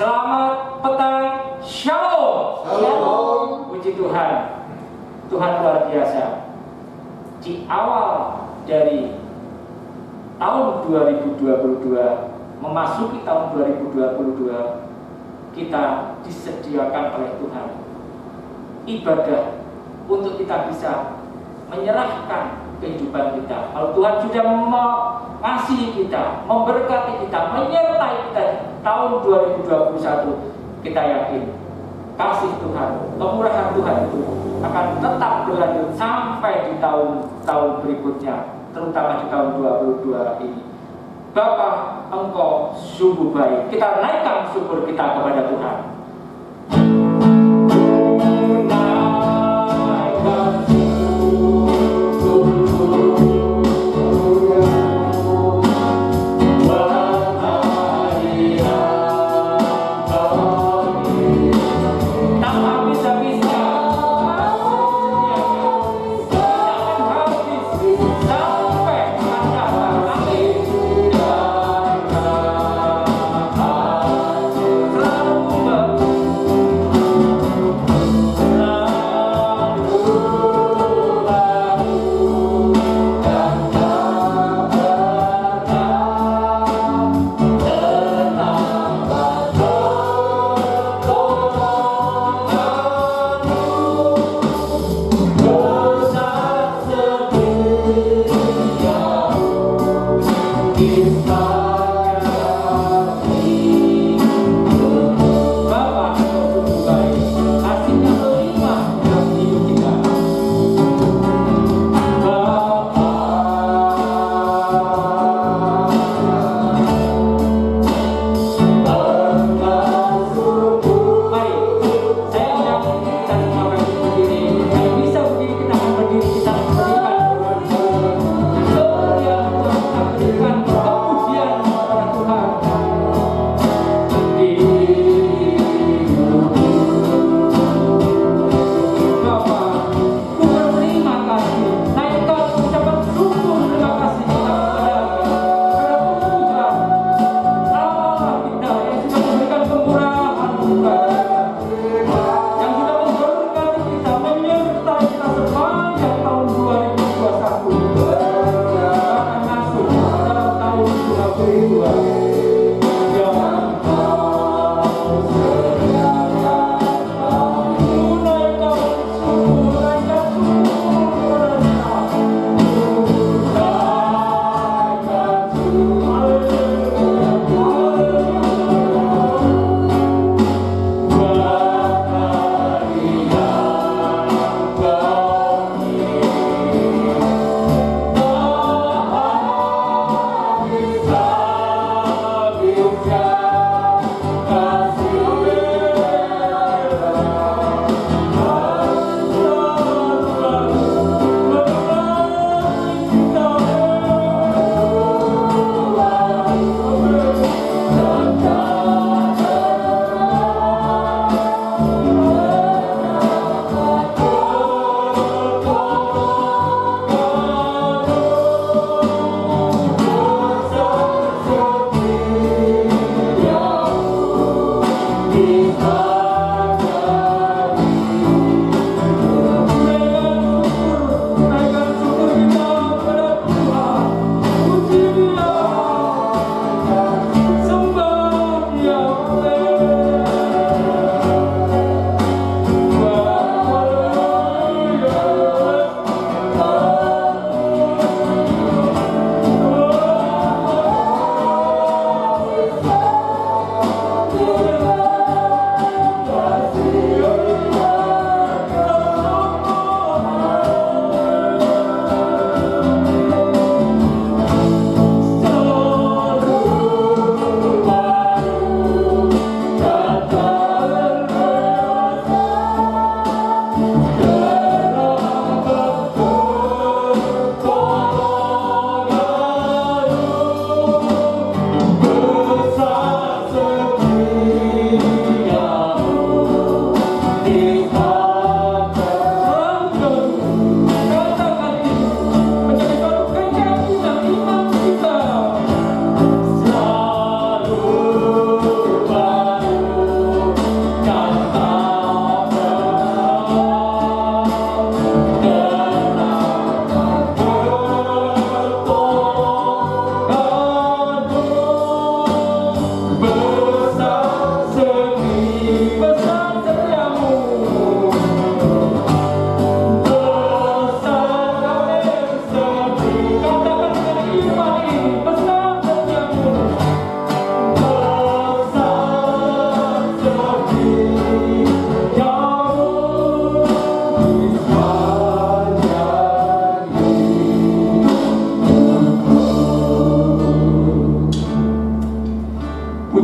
Selamat petang, Shalom. Shalom. Puji Tuhan, Tuhan luar biasa. Di awal dari tahun 2022, memasuki tahun 2022, kita disediakan oleh Tuhan ibadah untuk kita bisa menyerahkan kehidupan kita. Kalau Tuhan sudah mengasihi kita, memberkati kita, menyertai kita di tahun 2021, kita yakin kasih Tuhan, kemurahan Tuhan itu akan tetap berlanjut sampai di tahun-tahun berikutnya, terutama di tahun 2022 ini. Bapa, Engkau sungguh baik. Kita naikkan syukur kita kepada Tuhan. Kemudian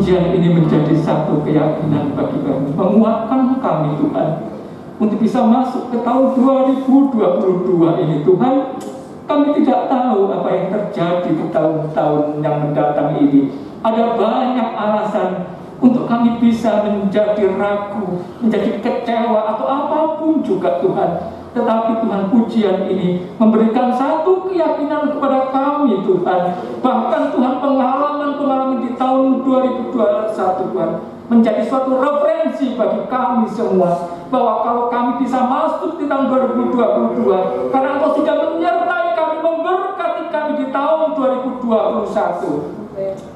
pujian ini menjadi satu keyakinan bagi kami, menguatkan kami Tuhan untuk bisa masuk ke tahun 2022 ini Tuhan. Kami tidak tahu apa yang terjadi di tahun-tahun yang mendatang ini. Ada banyak alasan untuk kami bisa menjadi ragu, menjadi kecewa atau apapun juga Tuhan. Tetapi Tuhan, pujian ini memberikan satu keyakinan kepada kami Tuhan. Bahkan Tuhan, pengalaman-pengalaman di tahun 2021 Tuhan menjadi suatu referensi bagi kami semua, bahwa kalau kami bisa masuk di tahun 2022 karena Engkau sudah menyertai kami, memberkati kami di tahun 2021,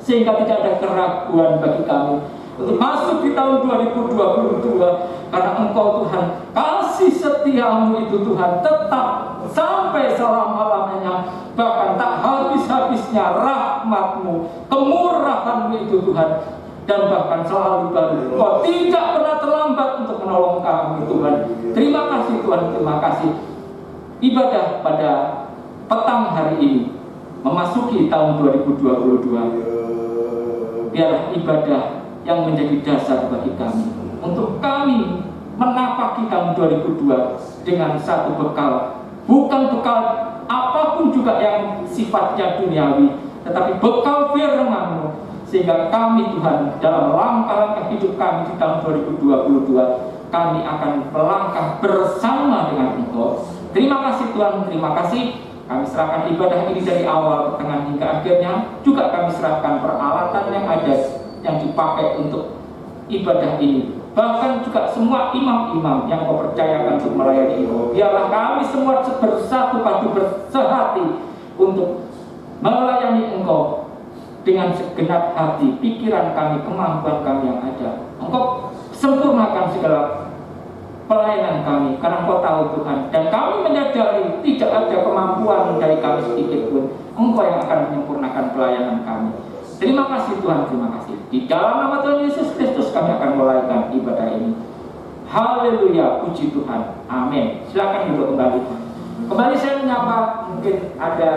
sehingga tidak ada keraguan bagi kami untuk masuk di tahun 2022, karena Engkau Tuhan, kasih setiamu itu Tuhan tetap sampai selama-lamanya, bahkan tak habis-habisnya rahmat-Mu, kemurahan-Mu itu Tuhan, dan bahkan selalu baru. Engkau tidak pernah terlambat untuk menolong kami Tuhan. Terima kasih Tuhan, terima kasih. Ibadah pada petang hari ini memasuki tahun 2022, biarlah ibadah yang menjadi dasar bagi kami, untuk kami menapaki tahun 2002 dengan satu bekal, bukan bekal apapun juga yang sifatnya duniawi, tetapi bekal firman-Mu, sehingga kami Tuhan dalam langkah-langkah hidup kami di tahun 2022, kami akan melangkah bersama dengan Engkau. Terima kasih Tuhan, terima kasih. Kami serahkan ibadah ini dari awal, pertengahan hingga akhirnya. Juga kami serahkan peralatan yang ada, yang dipakai untuk ibadah ini. Bahkan juga semua imam-imam yang Kau percayakan untuk melayani Engkau. Biarlah kami semua bersatu padu, bersehati untuk melayani Engkau dengan segenap hati, pikiran kami, kemampuan kami yang ada. Engkau sempurnakan segala pelayanan kami, karena Engkau tahu Tuhan, dan kami menyadari tidak ada kemampuan dari kami sedikit pun. Engkau yang akan menyempurnakan pelayanan kami. Terima kasih Tuhan, terima kasih. Di dalam nama Tuhan Yesus Kristus kami akan mulaikan ibadah ini. Haleluya, puji Tuhan, amin. Silakan duduk kembali. Kembali saya menyapa, mungkin ada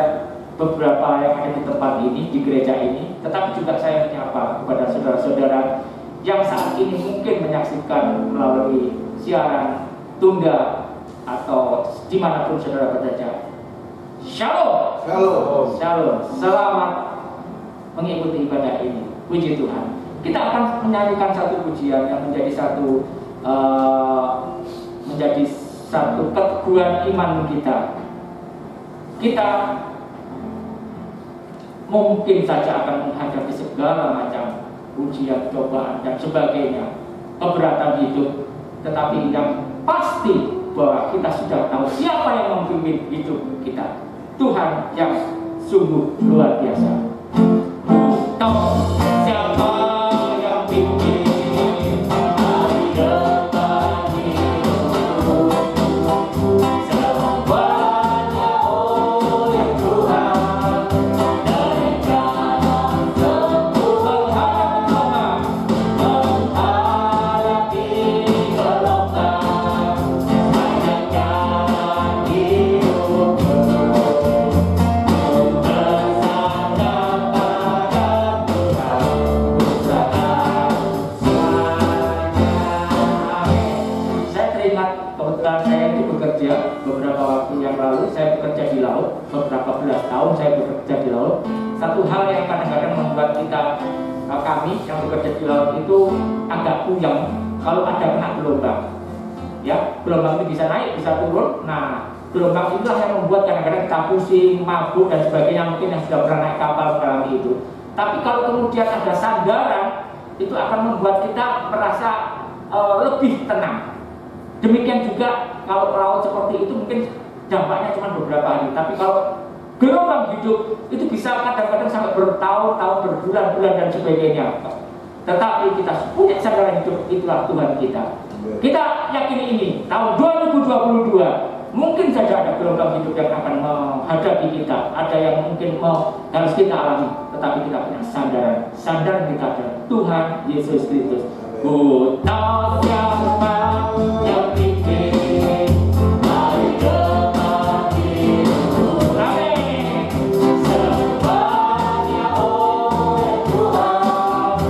beberapa yang ada di tempat ini, di gereja ini, tetapi juga saya menyapa kepada saudara-saudara yang saat ini mungkin menyaksikan melalui siaran tunda atau dimanapun saudara berada. Shalom. Shalom. Shalom. Selamat mengikuti ibadah ini. Puji Tuhan. Kita akan menyanyikan satu pujian yang menjadi satu keteguhan iman kita. Kita mungkin saja akan menghadapi segala macam ujian, cobaan dan sebagainya, keberatan hidup, tetapi yang pasti bahwa kita sudah tahu siapa yang memimpin hidup kita. Tuhan yang sungguh luar biasa. Tahu siapa yang pimpin hari depan hidup, semuanya oleh Tuhan, dari jalan tempuh menghadapi gelombang, panjangkan hidupku, bersandar pada Tuhan, usaha semuanya. Saya teringat kebetulan saya itu bekerja beberapa waktu yang lalu, saya bekerja di laut, beberapa belas tahun saya bekerja di laut. Satu hal yang kadang-kadang membuat kami yang bekerja di laut itu agak puyeng kalau ada kena gelombang. Ya, gelombang itu bisa naik, bisa turun. Nah, gelombang itulah yang membuat kadang-kadang kita pusing, mabuk dan sebagainya, mungkin yang sudah pernah naik kapal mengalami itu. Tapi kalau kemudian ada sandaran, itu akan membuat kita merasa lebih tenang. Demikian juga kalau laut seperti itu mungkin dampaknya cuma beberapa hari, tapi kalau gelombang hidup itu bisa kadang-kadang sampai bertahun-tahun, berbulan-bulan dan sebagainya. Tetapi kita punya sandaran hidup, itulah Tuhan kita. Kita yakini ini, tahun 2022 mungkin saja ada gelombang hidup yang akan menghadapi kita, ada yang mungkin harus kita alami, tetapi kita punya sandaran kita adalah Tuhan Yesus Kristus. Ku tahu siapa yang pimpin hari depan hidup, amin. Semuanya oleh Tuhan,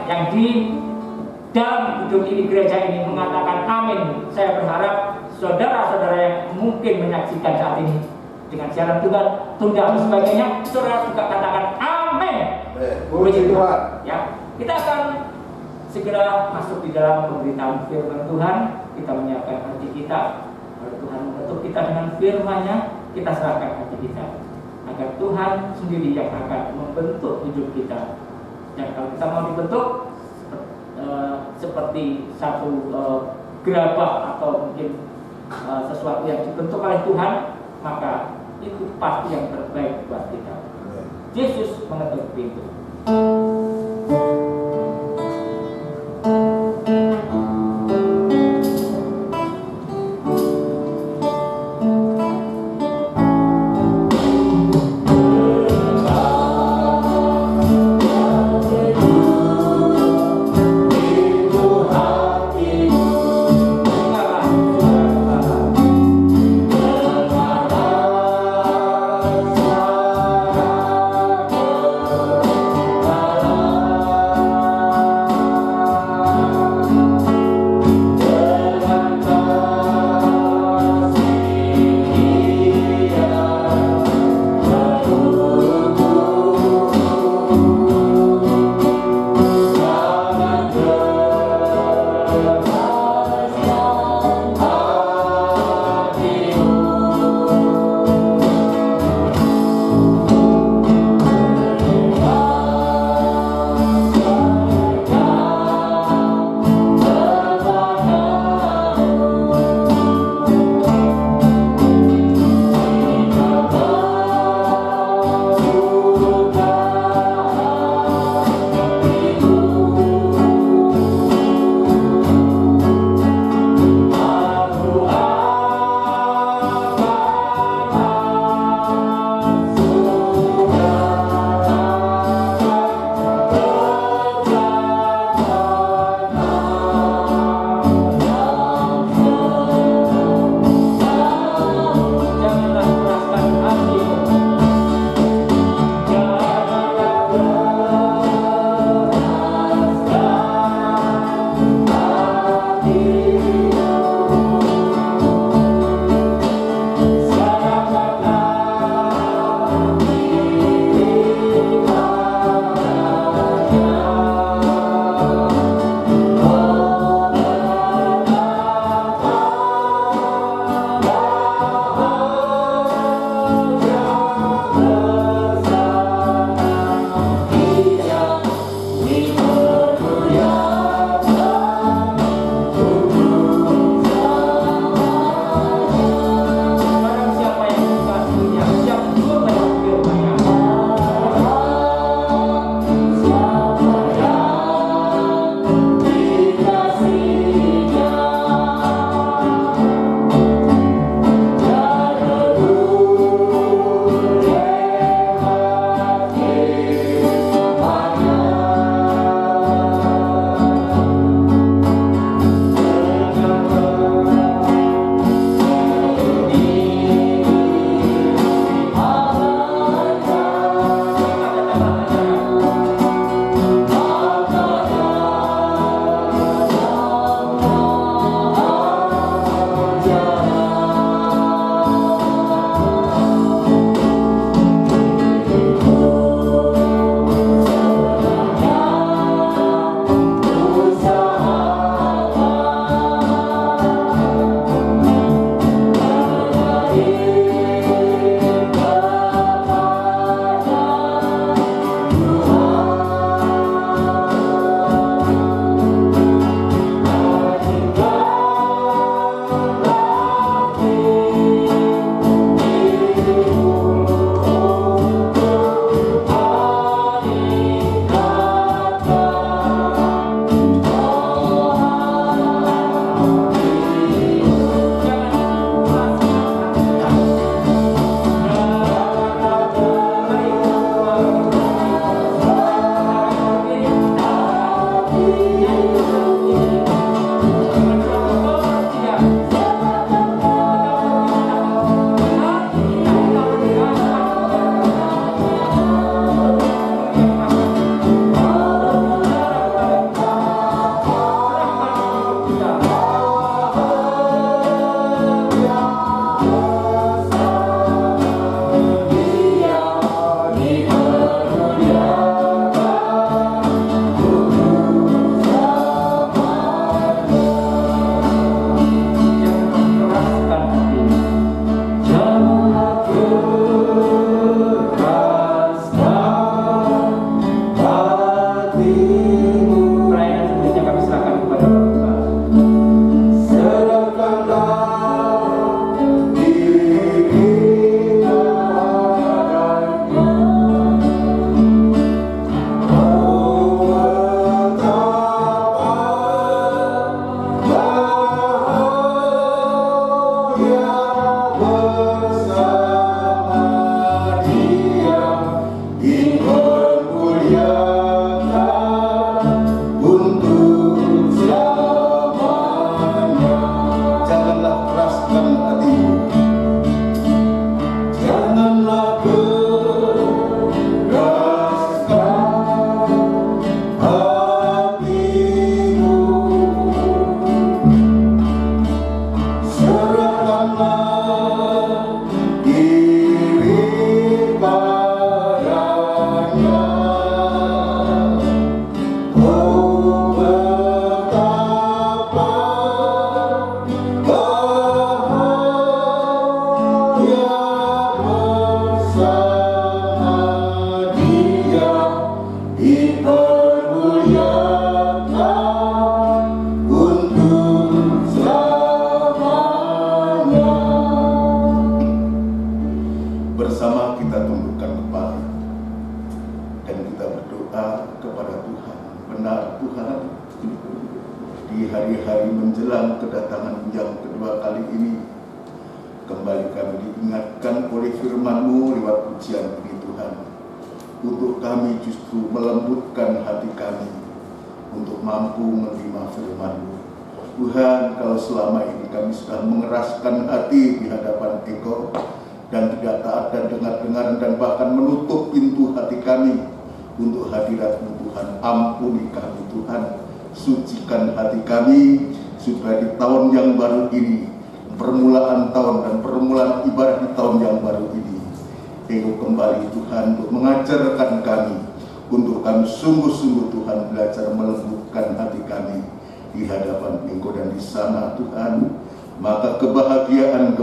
yang di dalam hidup ini gereja ini mengatakan amin. Saya berharap saudara-saudara yang mungkin menyaksikan saat ini dengan siaran Tuhan, tunda dan sebagainya, saudara juga katakan amin. Puji Tuhan. Ya, kita akan segera masuk di dalam pemberitaan firman Tuhan. Kita menyiapkan hati kita, lalu Tuhan membentuk kita dengan firman-Nya. Kita serahkan hati kita agar Tuhan sendiri yang akan membentuk hidup kita. Dan kalau kita mau dibentuk seperti satu gerabah atau mungkin sesuatu yang dibentuk oleh Tuhan, maka itu pasti yang terbaik buat kita. Yesus mengetuk pintu. Tuhan berdoa kepada Tuhan. Benar Tuhan, di hari-hari menjelang kedatangan yang kedua kali ini, kembali kami diingatkan oleh firman-Mu lewat pujian ini Tuhan, untuk kami justru melembutkan hati kami untuk mampu menerima firman-Mu. Tuhan, kalau selama ini kami sudah mengeraskan hati di hadapan Engkau dan tidak taat dan dengar-dengar dan bahkan menutup pintu hati kami untuk hadirat-Mu Tuhan, ampuni kami Tuhan, sucikan hati kami supaya di tahun yang baru ini, permulaan tahun dan permulaan ibadah di tahun yang baru ini, Engkau kembali Tuhan untuk mengajarkan kami, untuk kami sungguh-sungguh Tuhan belajar melembutkan hati kami di hadapan Engkau, dan di sana Tuhan, maka kebahagiaan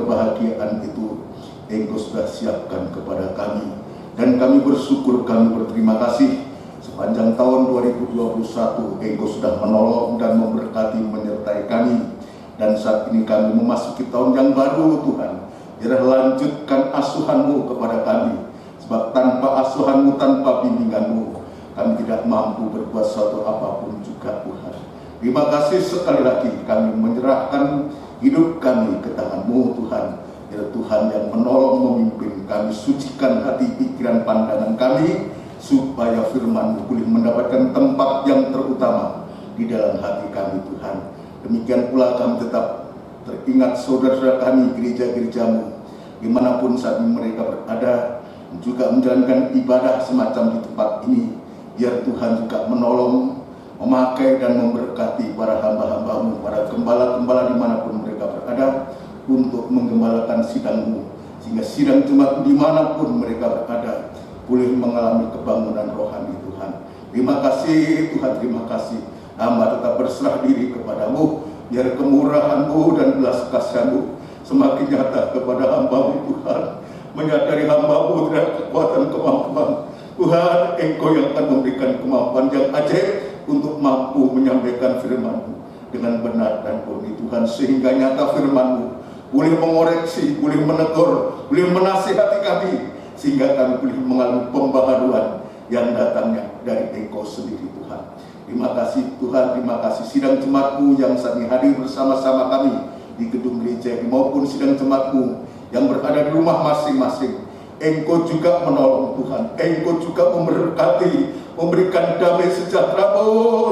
itu Engkau sudah siapkan kepada kami, dan kami bersyukur, kami berterima kasih. Sepanjang tahun 2021 Engkau sudah menolong dan memberkati menyertai kami, dan saat ini kami memasuki tahun yang baru Tuhan. Biarlah lanjutkan asuhan-Mu kepada kami, sebab tanpa asuhan-Mu, tanpa bimbingan-Mu, kami tidak mampu berbuat sesuatu apapun juga Tuhan. Terima kasih sekali lagi, kami menyerahkan hidup kami ke tangan-Mu Tuhan. Ya Tuhan yang menolong memimpin kami, sucikan hati, pikiran, pandangan kami, supaya firman-Mu boleh mendapatkan tempat yang terutama di dalam hati kami Tuhan. Demikian pula kami tetap teringat saudara-saudara kami, gereja-gereja-Mu, dimanapun saat ini mereka berada, juga menjalankan ibadah semacam di tempat ini. Biar Tuhan juga menolong, memakai dan memberkati para hamba-hamba-Mu, para gembala-gembala dimanapun mereka berada, untuk menggembalakan sidang-Mu, sehingga sidang jemaat dimanapun mereka berada boleh mengalami kebangunan rohani Tuhan. Terima kasih Tuhan, terima kasih. Hamba tetap berserah diri kepada-Mu, biar kemurahan-Mu dan belas kasihan-Mu semakin nyata kepada hamba-Mu Tuhan. Menyadari hamba-Mu tidak kekuatan kemampuan, Tuhan, Engkau yang akan memberikan kemampuan yang ajaib untuk mampu menyampaikan firman-Mu dengan benar dan murni Tuhan, sehingga nyata firman-Mu boleh mengoreksi, boleh menegur, boleh menasihati kami, sehingga kami boleh mengalami pembaharuan yang datangnya dari Engkau sendiri Tuhan. Terima kasih Tuhan, terima kasih sidang jemaat-Mu yang saat ini hadir bersama-sama kami di gedung gereja, maupun sidang jemaat-Mu yang berada di rumah masing-masing. Engkau juga menolong Tuhan, Engkau juga memberkati, memberikan damai sejahtera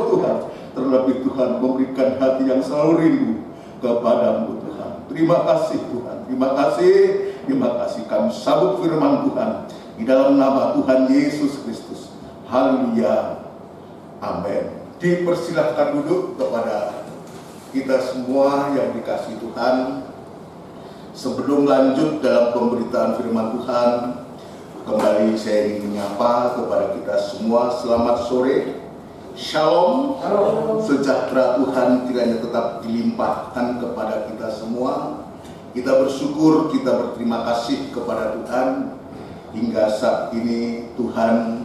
Tuhan. Terlebih Tuhan memberikan hati yang selalu rindu kepada-Mu Tuhan. Terima kasih Tuhan, terima kasih, terima kasih. Kami sambut firman Tuhan di dalam nama Tuhan Yesus Kristus. Haleluya, amin. Dipersilahkan duduk kepada kita semua yang dikasihi Tuhan. Sebelum lanjut dalam pemberitaan firman Tuhan, kembali saya ingin menyapa kepada kita semua, selamat sore. Shalom, sejahtera Tuhan kiranya tetap dilimpahkan kepada kita semua. Kita bersyukur, kita berterima kasih kepada Tuhan. Hingga saat ini Tuhan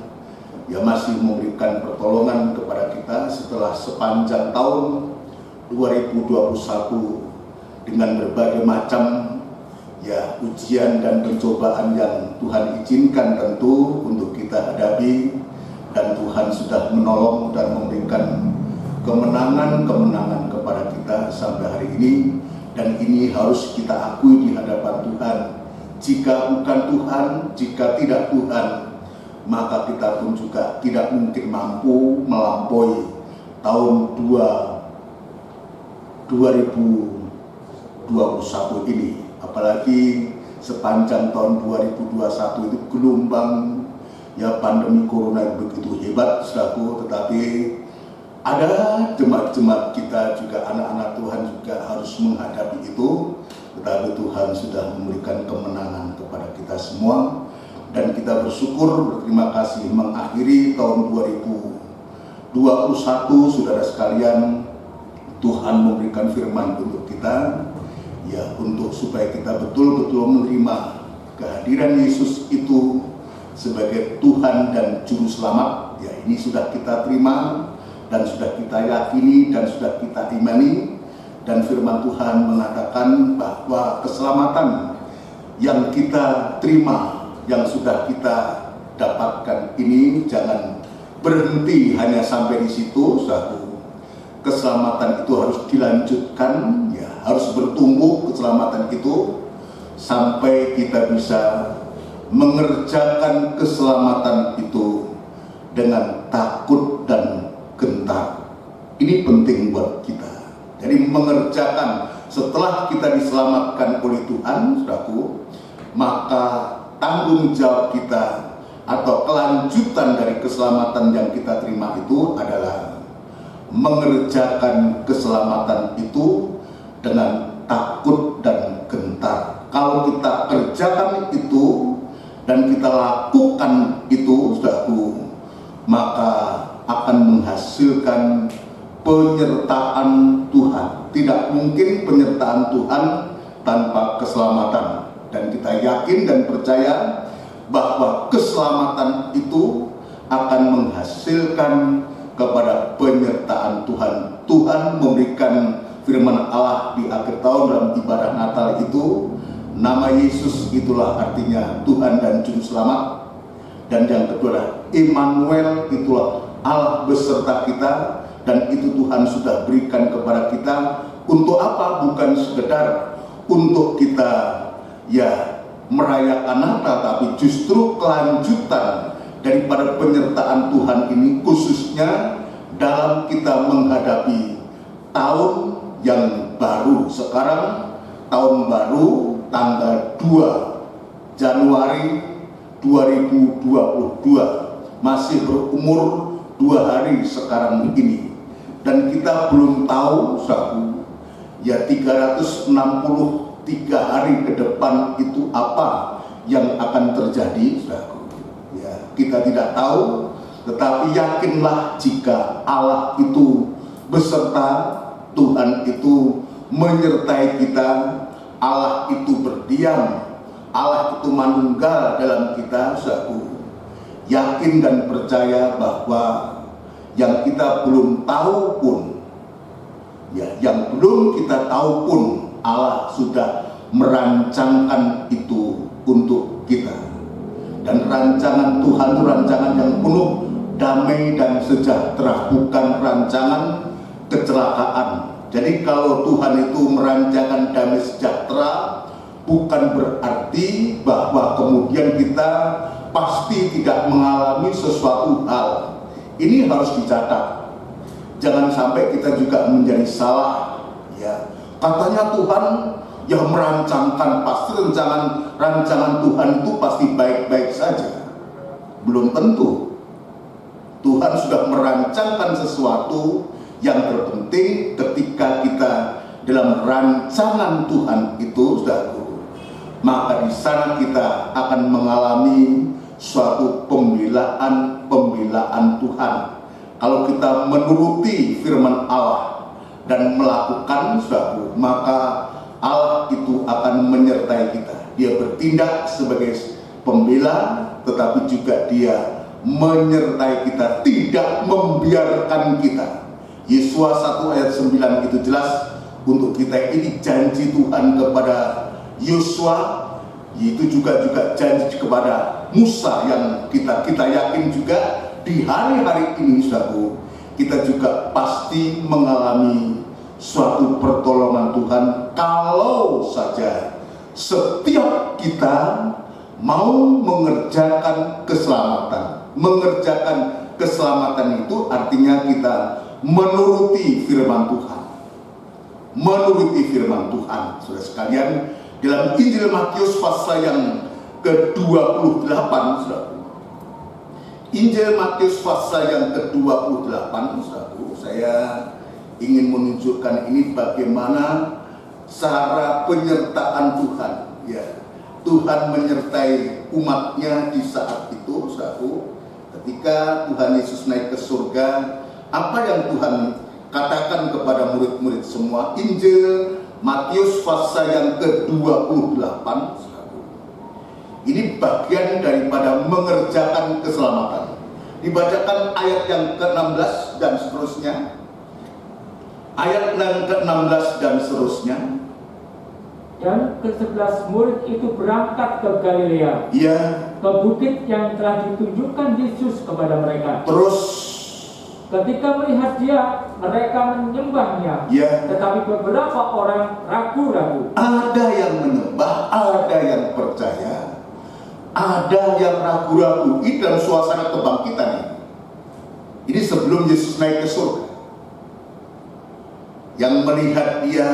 ya masih memberikan pertolongan kepada kita setelah sepanjang tahun 2021 dengan berbagai macam ya ujian dan pencobaan yang Tuhan izinkan tentu untuk kita hadapi. Dan Tuhan sudah menolong dan memberikan kemenangan-kemenangan kepada kita sampai hari ini. Dan ini harus kita akui di hadapan Tuhan. Jika bukan Tuhan, jika tidak Tuhan, maka kita pun juga tidak mungkin mampu melampaui tahun 2021 ini. Apalagi sepanjang tahun 2021 itu gelombang ya pandemi corona yang begitu hebat saudaraku, tetapi ada jemaat-jemaat kita juga, anak-anak Tuhan juga harus menghadapi itu. Tetapi Tuhan sudah memberikan kemenangan kepada kita semua, dan kita bersyukur, berterima kasih mengakhiri tahun 2021 saudara sekalian. Tuhan memberikan firman untuk kita ya, untuk supaya kita betul-betul menerima kehadiran Yesus itu sebagai Tuhan dan Juru Selamat. Ya, ini sudah kita terima dan sudah kita yakini dan sudah kita imani. Dan firman Tuhan mengatakan bahwa keselamatan yang kita terima, yang sudah kita dapatkan ini, jangan berhenti hanya sampai di situ, saudaraku. Keselamatan itu harus dilanjutkan, ya, harus bertumbuh keselamatan itu sampai kita bisa mengerjakan keselamatan itu dengan takut dan gentar. Ini penting buat kita. Jadi mengerjakan setelah kita diselamatkan oleh Tuhan, saudaraku, maka tanggung jawab kita atau kelanjutan dari keselamatan yang kita terima itu adalah mengerjakan keselamatan itu dengan takut dan gentar. Kalau kita kerjakan itu dan kita lakukan itu, saudaraku, maka akan menghasilkan penyertaan Tuhan. Tidak mungkin penyertaan Tuhan tanpa keselamatan. Dan kita yakin dan percaya bahwa keselamatan itu akan menghasilkan kepada penyertaan Tuhan. Tuhan memberikan firman Allah di akhir tahun dalam ibadah Natal itu, nama Yesus itulah artinya Tuhan dan Juru Selamat. Dan yang kedua adalah Immanuel, itulah Allah beserta kita. Dan itu Tuhan sudah berikan kepada kita untuk apa? Bukan sekedar untuk kita ya merayakan Natal, tapi justru kelanjutan daripada penyertaan Tuhan ini, khususnya dalam kita menghadapi tahun yang baru. Sekarang tahun baru tanggal 2 Januari 2022, masih berumur 2 hari sekarang ini. Dan kita belum tahu, saudaraku, ya 363 hari ke depan itu apa yang akan terjadi, saudaraku. Ya, kita tidak tahu, tetapi yakinlah jika Allah itu beserta, Tuhan itu menyertai kita, Allah itu berdiam, Allah itu manunggal dalam kita, saudaraku. Yakin dan percaya bahwa yang kita belum tahu pun, ya, yang belum kita tahu pun, Allah sudah merancangkan itu untuk kita. Dan rancangan Tuhan itu rancangan yang penuh damai dan sejahtera, bukan rancangan kecelakaan. Jadi kalau Tuhan itu merancangkan damai sejahtera, bukan berarti bahwa kemudian kita pasti tidak mengalami sesuatu hal. Ini harus dicatat. Jangan sampai kita juga menjadi salah, ya. Katanya Tuhan yang merancangkan, pasti rancangan Tuhan itu pasti baik-baik saja. Belum tentu. Tuhan sudah merancangkan sesuatu yang terpenting ketika kita dalam rancangan Tuhan itu, saudaraku, maka di sana kita akan mengalami suatu pembelaan Tuhan. Kalau kita menuruti firman Allah dan melakukan, saudaraku, maka Allah itu akan menyertai kita. Dia bertindak sebagai pembela, tetapi juga Dia menyertai kita, tidak membiarkan kita. Yesua 1 ayat 9 itu jelas untuk kita. Ini janji Tuhan kepada Yosua, itu juga janji kepada Musa yang kita yakin juga di hari-hari ini, saudaraku, kita juga pasti mengalami suatu pertolongan Tuhan kalau saja setiap kita mau mengerjakan keselamatan. Mengerjakan keselamatan itu artinya kita menuruti firman Tuhan. Menuruti firman Tuhan, saudara sekalian. Dalam Injil Matius pasal yang ke-28, saudaraku. Injil Matius pasal yang ke-28, saudaraku. Saya ingin menunjukkan ini bagaimana cara penyertaan Tuhan. Ya, Tuhan menyertai umatnya di saat itu, saudaraku. Ketika Tuhan Yesus naik ke surga, apa yang Tuhan katakan kepada murid-murid semua? Injil Matius pasal yang ke-28. Ini bagian daripada mengerjakan keselamatan. Dibacakan ayat yang ke-16 dan seterusnya. Ayat yang ke-16 dan seterusnya. Dan ke-11 murid itu berangkat ke Galilea, Ya, ke bukit yang telah ditunjukkan Yesus kepada mereka. terus Ketika melihat dia, mereka menyembahnya. ya, Tetapi beberapa orang ragu-ragu. ada yang menyembah, ada yang percaya, ada yang ragu-ragu. Ini dalam suasana kebangkitan ini. Ini sebelum Yesus naik ke surga. Yang melihat dia,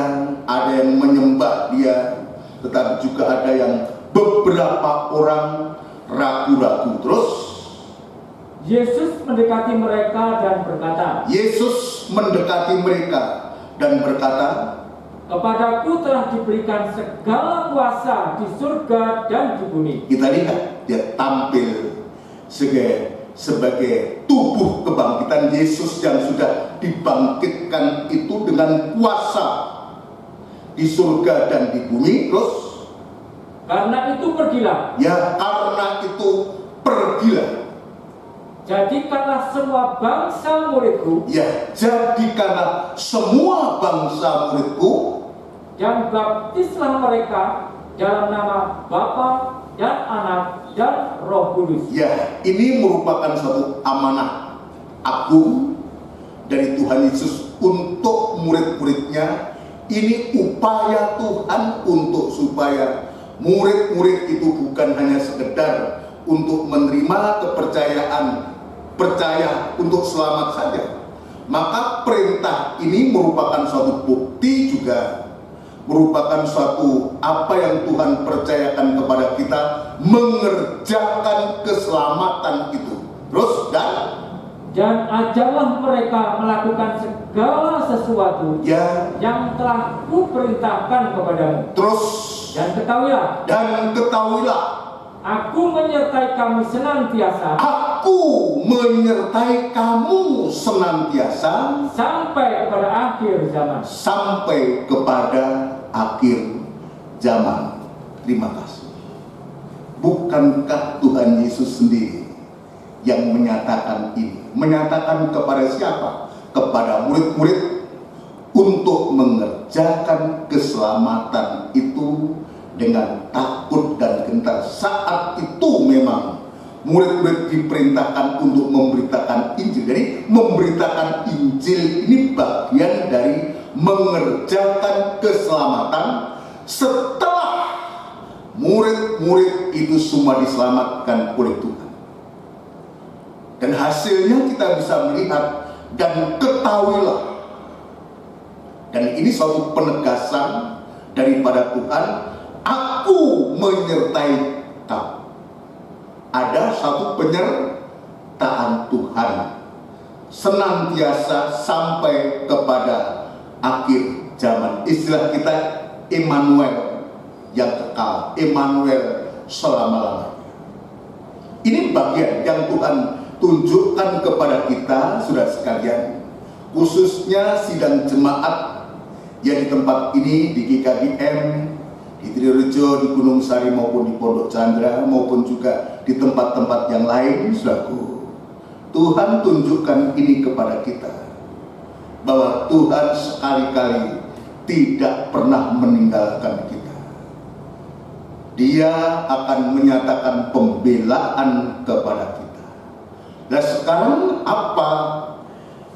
ada yang menyembah dia, tetapi juga ada yang beberapa orang ragu-ragu. Terus Yesus mendekati mereka dan berkata, Yesus mendekati mereka dan berkata, "Kepadaku telah diberikan segala kuasa di surga dan di bumi." kita lihat dia tampil sebagai tubuh kebangkitan Yesus yang sudah dibangkitkan itu dengan kuasa di surga dan di bumi. Terus Karena itu pergilah, ya, karena itu pergilah. jadikanlah semua bangsa muridku, Ya, jadikanlah semua bangsa muridku, dan baptislah mereka dalam nama Bapa dan Anak dan Roh Kudus. ya, ini merupakan suatu amanah agung dari Tuhan Yesus untuk murid-muridnya. Ini upaya Tuhan untuk supaya murid-murid itu bukan hanya sekedar untuk menerima kepercayaan, percaya untuk selamat saja. Maka perintah ini merupakan suatu bukti, juga merupakan suatu apa yang Tuhan percayakan kepada kita, mengerjakan keselamatan itu. Terus Dan ajarlah mereka melakukan segala sesuatu ya, yang telah kuperintahkan kepadamu. terus Dan ketahuilah, aku menyertai kamu senantiasa aku menyertai kamu senantiasa sampai kepada akhir zaman. sampai kepada akhir zaman. Terima kasih. Bukankah Tuhan Yesus sendiri yang menyatakan ini? Menyatakan kepada siapa? Kepada murid-murid untuk mengerjakan keselamatan itu dengan takut dan gentar. Saat itu memang murid-murid diperintahkan untuk memberitakan Injil. Jadi memberitakan Injil ini bagian dari mengerjakan keselamatan setelah murid-murid itu semua diselamatkan oleh Tuhan. Dan hasilnya kita bisa melihat, dan ketahuilah. Dan ini suatu penegasan daripada Tuhan, aku menyertai kamu. Ada satu penyertaan Tuhan senantiasa sampai kepada akhir zaman. Istilah kita Immanuel, yang kekal, Immanuel selama-lamanya. Ini bagian yang Tuhan tunjukkan kepada kita, saudara sekalian, khususnya sidang jemaat yang di tempat ini, di GKIM, di Trirejo, di Gunung Sari, maupun di Pondok Chandra, maupun juga di tempat-tempat yang lain. Saudaraku, Tuhan tunjukkan ini kepada kita, bahwa Tuhan sekali-kali tidak pernah meninggalkan kita. Dia akan menyatakan pembelaan kepada kita. Nah, sekarang apa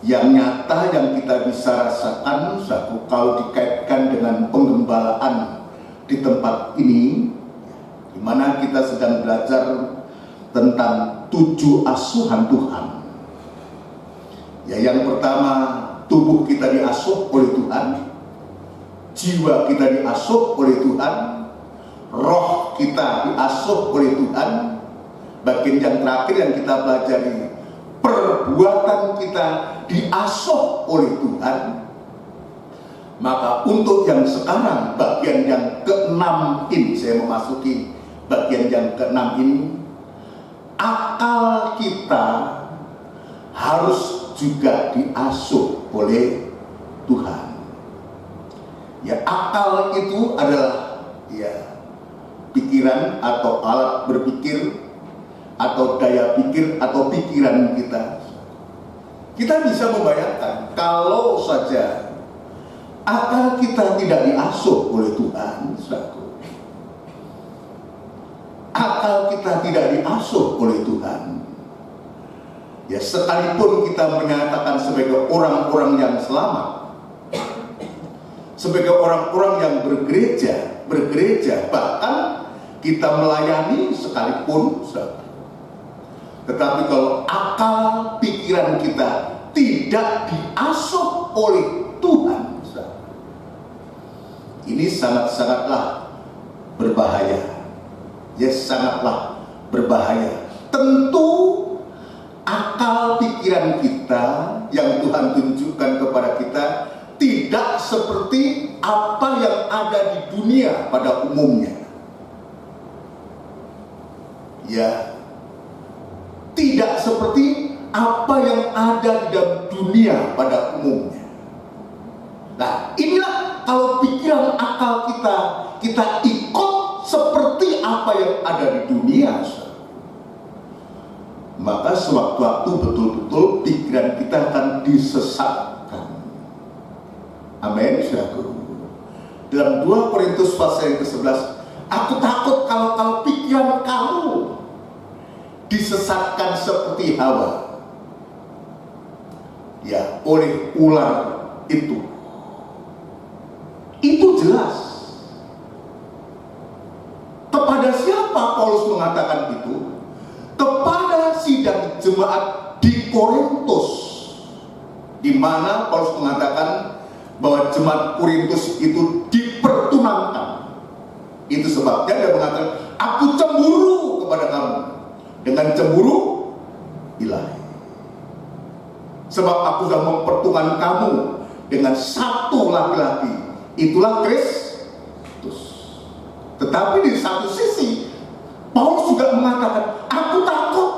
yang nyata yang kita bisa rasakan kalau dikaitkan dengan penggembalaan di tempat ini, di mana kita sedang belajar tentang 7 asuhan Tuhan. Ya, yang pertama, tubuh kita diasuh oleh Tuhan, jiwa kita diasuh oleh Tuhan, roh kita diasuh oleh Tuhan. Bagian yang terakhir yang kita pelajari, perbuatan kita diasuh oleh Tuhan. Maka untuk yang sekarang, bagian yang ke-6 ini, saya memasuki bagian yang ke-6 ini, akal kita harus juga diasuh oleh Tuhan. Ya, akal itu adalah ya pikiran atau alat berpikir atau daya pikir atau pikiran kita. Kita bisa membayangkan kalau saja akal kita tidak diasuh oleh Tuhan, saudaraku. Akal kita tidak diasuh oleh Tuhan. Ya, sekalipun kita menyatakan sebagai orang-orang yang selamat, sebagai orang-orang yang bergereja, bahkan kita melayani sekalipun, saudara. Tetapi kalau akal pikiran kita tidak diasuh oleh Tuhan, saudara, ini sangat-sangatlah berbahaya. Ya, sangatlah berbahaya. Tentu akal pikiran kita yang Tuhan tunjukkan kepada kita tidak seperti apa yang ada di dunia pada umumnya. Ya, tidak seperti apa yang ada di dalam dunia pada umumnya. Nah, inilah kalau pikiran akal kita ikut seperti apa yang ada di dunia, maka sewaktu-waktu betul-betul pikiran kita akan disesatkan. Amin, saudaraku. Dalam 2 Korintus pasal yang ke-11, aku takut kalau pikiran kamu disesatkan seperti Hawa, ya, oleh ular itu. Itu jelas. Kepada siapa Paulus mengatakan itu? Kepada sidang jemaat di Korintus, di mana Paulus mengatakan bahwa jemaat Korintus itu dipertunangkan. Itu sebabnya dia mengatakan, aku cemburu kepada kamu dengan cemburu ilahi, sebab aku sudah mempertunangkan kamu dengan satu laki-laki, itulah Kristus. Tetapi di satu sisi Paulus juga mengatakan, aku takut.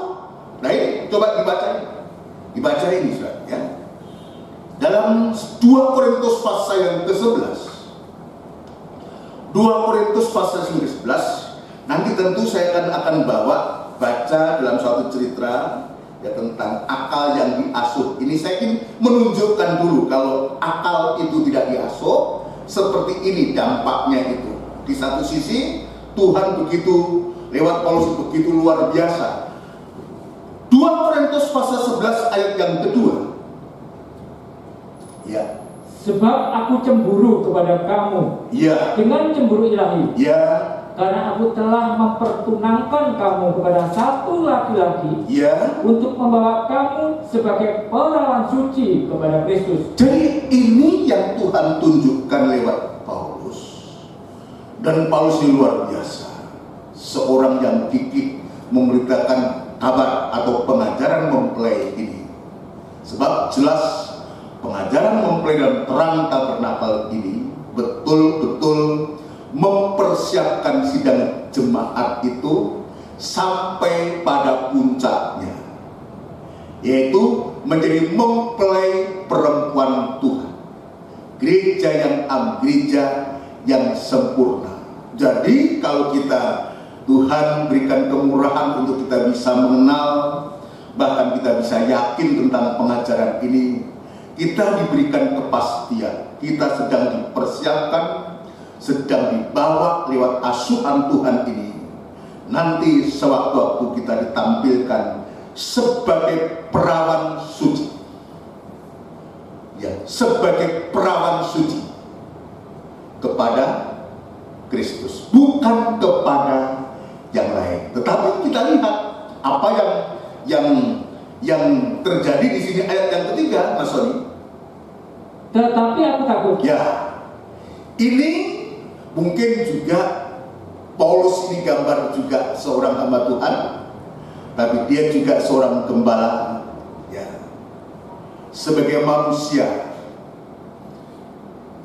Nah, ini coba dibaca ini, saudara, ya. Dalam 2 Korintus pasal yang ke-11, 2 Korintus pasal yang ke-11, nanti tentu saya akan baca dalam suatu cerita ya tentang akal yang diasuh. Ini saya ingin menunjukkan dulu kalau akal itu tidak diasuh, seperti ini dampaknya itu. Di satu sisi Tuhan begitu lewat Paulus begitu luar biasa. 2 Korintus pasal 11 ayat yang kedua. Ya. Sebab aku cemburu kepada kamu, Ya. dengan cemburu ilahi. Ya. Karena aku telah mempertunangkan kamu kepada satu laki-laki, Ya. untuk membawa kamu sebagai perawan suci kepada Kristus. Jadi ini yang Tuhan tunjukkan lewat Paulus. Dan Paulus ini luar biasa. Seorang yang gigih memberitakan kabar atau pengajaran mempelai ini. Sebab jelas pengajaran mempelai dan terang tabernakel ini betul-betul mempersiapkan sidang jemaat itu sampai pada puncaknya, yaitu menjadi mempelai perempuan Tuhan, gereja yang sempurna. Jadi kalau Tuhan berikan kemurahan untuk kita bisa mengenal, bahkan kita bisa yakin tentang pengajaran ini, kita diberikan kepastian, kita sedang dipersiapkan, sedang dibawa lewat asuhan Tuhan ini. Nanti sewaktu-waktu kita ditampilkan sebagai perawan suci, ya, sebagai perawan suci kepada Kristus, bukan kepada yang lain. Tetapi kita lihat apa yang terjadi di sini ayat yang ketiga, Mas Soni. Tetapi aku takut. Ya, ini mungkin juga Paulus ini gambar juga seorang hamba Tuhan, tapi dia juga seorang gembala, ya, sebagai manusia.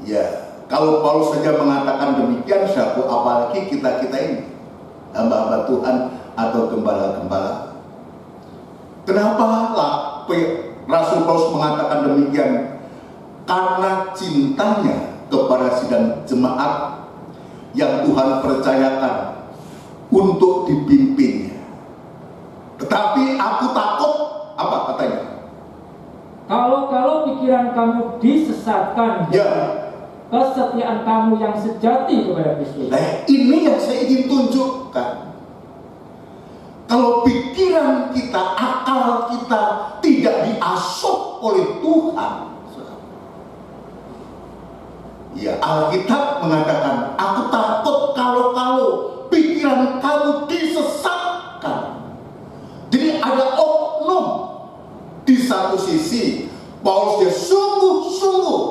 Ya, kalau Paulus saja mengatakan demikian, siapa apalagi kita ini hamba-hamba Tuhan atau gembala-gembala. Kenapa Rasul Paulus mengatakan demikian? Karena cintanya kepada sidang jemaat yang Tuhan percayakan untuk dipimpinnya. Tetapi aku takut, apa katanya? Kalau pikiran kamu disesatkan, Ya. kesetiaan kamu yang sejati kepada Kristus. Nah, ini yang saya ingin tunjukkan. Kalau pikiran kita, akal kita tidak diasuh oleh Tuhan, ya Alkitab mengatakan, aku takut kalau pikiran kamu disesatkan. Jadi ada oknum. Di satu sisi Paulus dia sungguh-sungguh,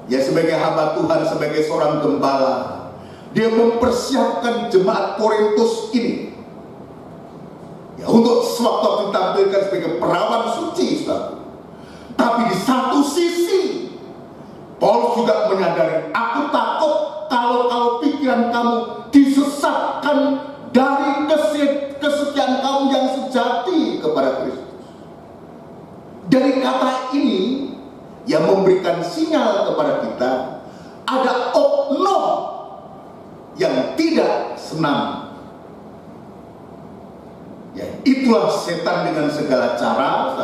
ya sebagai hamba Tuhan, sebagai seorang gembala, dia mempersiapkan jemaat Korintus ini, ya untuk sewaktu ditampilkan sebagai perawan suci, saudara. Tapi di satu sisi Paulus juga menyadari, aku takut kalau pikiran kamu disesatkan dari kesetiaan kamu yang sejati kepada Kristus. Dari kata ini yang memberikan sinyal kepada kita, ada oknum yang tidak senang. Ya, itulah setan dengan segala cara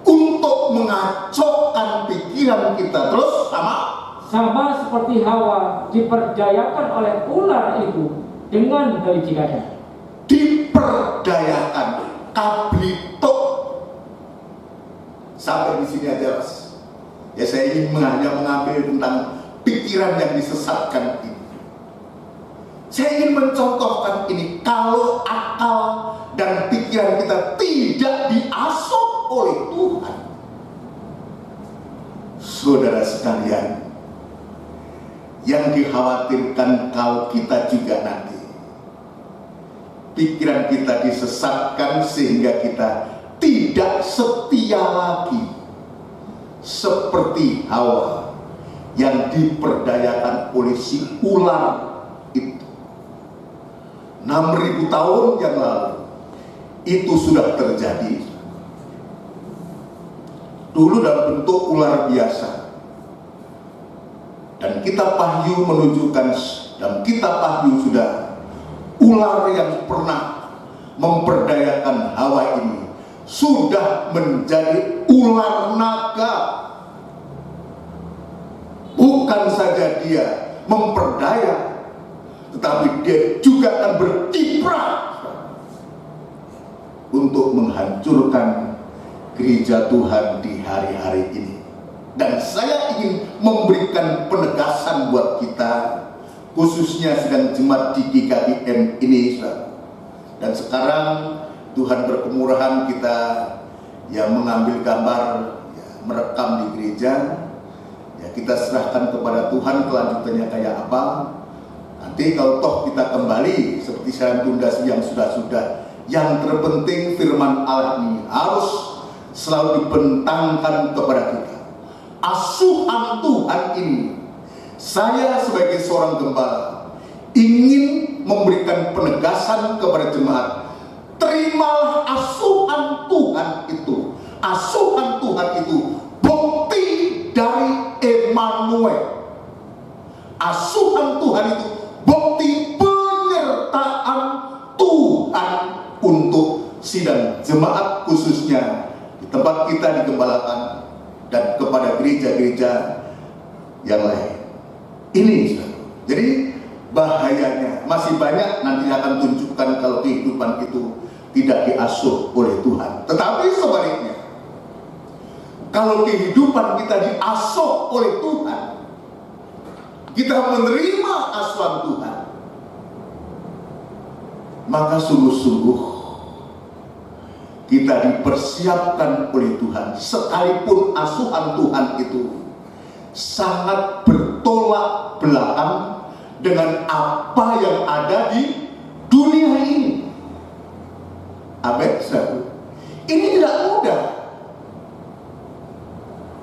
untuk mengacaukan pikiran kita. Terus sama seperti Hawa diperdayakan oleh ular itu dengan dari jikanya. Diperdayakan, kablitok. Sampai di sini aja, Mas. Ya, saya ingin hanya mengambil tentang pikiran yang disesatkan ini. Saya ingin mencontohkan ini. Kalau akal dan pikiran kita tidak diasuh oleh Tuhan, saudara sekalian, yang dikhawatirkan kalau kita juga nanti pikiran kita disesatkan sehingga kita tidak setia lagi seperti Hawa yang diperdayakan oleh si ular itu. 6.000 tahun yang lalu itu sudah terjadi. Dulu dalam bentuk ular biasa. Dan kitab Wahyu menunjukkan, dalam kitab Wahyu sudah, ular yang pernah memperdayakan Hawa ini sudah menjadi ular naga. Bukan saja dia memperdaya, tetapi dia juga akan berkiprah untuk menghancurkan gereja Tuhan di hari-hari ini. Dan saya ingin memberikan penegasan buat kita, khususnya sedang jemaat di GKIM ini. Dan sekarang Tuhan berkemurahan kita yang mengambil gambar, ya, merekam di gereja. Ya, kita serahkan kepada Tuhan kelanjutannya kayak apa. Nanti kalau toh kita kembali seperti siaran tunda yang sudah-sudah, yang terpenting firman Allah ini harus selalu dibentangkan kepada kita. Asuhan Tuhan ini, saya sebagai seorang gembala ingin memberikan penegasan kepada jemaat. Terimalah asuhan Tuhan itu. Asuhan Tuhan itu bukti dari Emmanuel. Asuhan Tuhan itu bukti penyertaan Tuhan untuk sidang jemaat, khususnya di tempat kita digembalakan dan kepada gereja-gereja yang lain. Ini, jadi bahayanya masih banyak. Nanti akan tunjukkan kalau kehidupan itu tidak diasuh oleh Tuhan. Tetapi sebaliknya, kalau kehidupan kita diasuh oleh Tuhan, kita menerima asuhan Tuhan, maka sungguh-sungguh kita dipersiapkan oleh Tuhan. Sekalipun asuhan Tuhan itu sangat bertolak belakang dengan apa yang ada di dunia ini. Amin. Ini tidak mudah.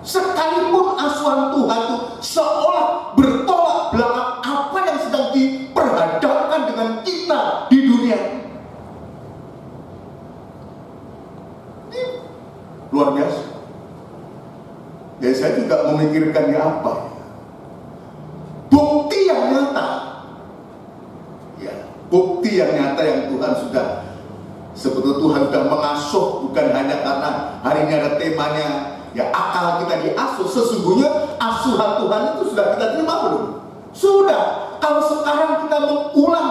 Sekalipun asuhan Tuhan itu seolah bertolak belakang apa yang sedang diperhadapkan dengan kita di dunia ini. Luar biasa. Jadi saya juga memikirkannya apa? Bukti yang nyata. Ya, bukti yang nyata yang Tuhan sudah, sebetulnya Tuhan sudah mengasuh bukan hanya karena hari ini ada temanya ya akal kita diasuh. Sesungguhnya asuhan Tuhan itu sudah kita terima belum? Sudah. Kalau sekarang kita mengulang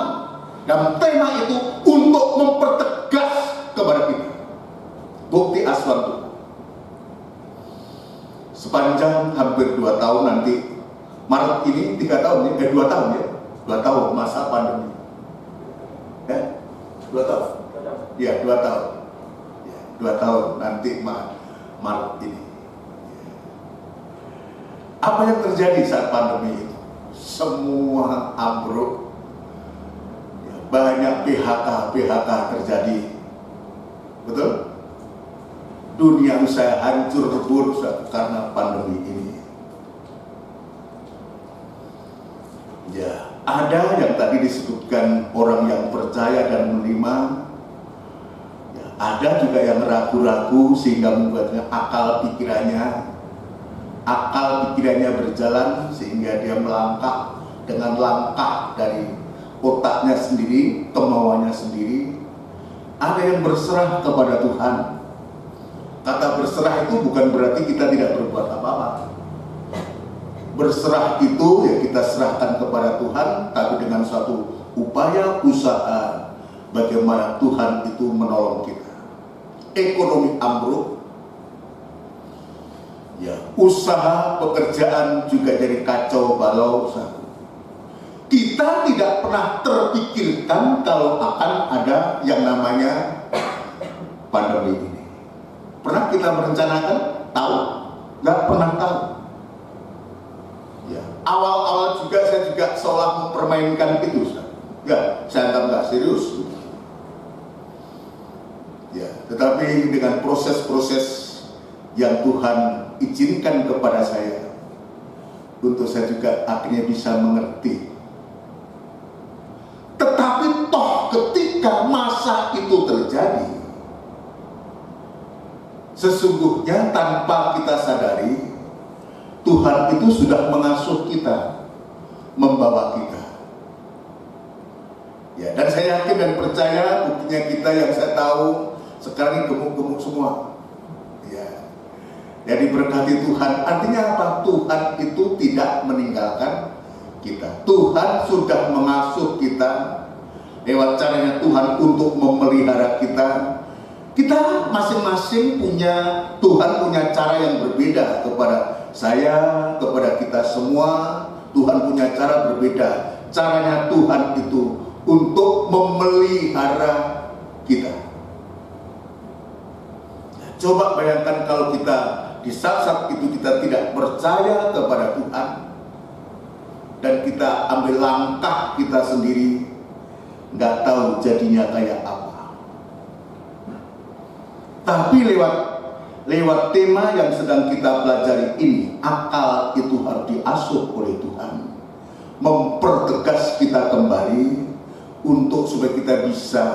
dan tema itu untuk mempertegas kepada kita bukti asuhan Tuhan. Sepanjang hampir 2 tahun nanti, Maret ini 3 tahun ya, 2 tahun ya, 2 tahun masa pandemi. Ya, 2 tahun. Ya, 2 tahun. Ya, 2 tahun nanti Maret ini. Apa yang terjadi saat pandemi itu? Semua ambruk. Ya, banyak PHK terjadi. Betul? Dunia usaha hancur lebur karena pandemi ini. Ya, ada yang tadi disebutkan orang yang percaya dan menerima. Ya, ada juga yang ragu-ragu sehingga membuatnya akal pikirannya berjalan sehingga dia melangkah dengan langkah dari otaknya sendiri, kemauannya sendiri. Ada yang berserah kepada Tuhan. Kata berserah itu bukan berarti kita tidak berbuat apa-apa. Berserah itu ya kita serahkan kepada Tuhan, tapi dengan suatu upaya usaha bagaimana Tuhan itu menolong kita. Ekonomi ambruk, ya usaha pekerjaan juga jadi kacau balau. Kita tidak pernah terpikirkan kalau akan ada yang namanya pandemi ini. Pernah kita merencanakan? Tahu? Nggak pernah tahu. Ya, awal-awal juga saya juga seolah mempermainkan itu, nggak, saya anggap nggak serius. Ya, tetapi dengan proses-proses yang Tuhan izinkan kepada saya, untuk saya juga akhirnya bisa mengerti. Tetapi toh ketika masa itu terjadi, sesungguhnya tanpa kita sadari, Tuhan itu sudah mengasuh kita, membawa kita. Ya, dan saya yakin dan percaya buktinya kita yang saya tahu sekarang ini gemuk-gemuk semua. Ya. Jadi berkati Tuhan, artinya apa? Tuhan itu tidak meninggalkan kita. Tuhan sudah mengasuh kita lewat caranya Tuhan untuk memelihara kita. Kita masing-masing punya, Tuhan punya cara yang berbeda kepada saya, kepada kita semua. Tuhan punya cara berbeda. Caranya Tuhan itu untuk memelihara kita. Coba bayangkan kalau kita di saat-saat itu kita tidak percaya kepada Tuhan dan kita ambil langkah kita sendiri, nggak tahu jadinya kayak apa. Tapi lewat tema yang sedang kita pelajari ini, akal itu harus diasuh oleh Tuhan, mempertegas kita kembali untuk supaya kita bisa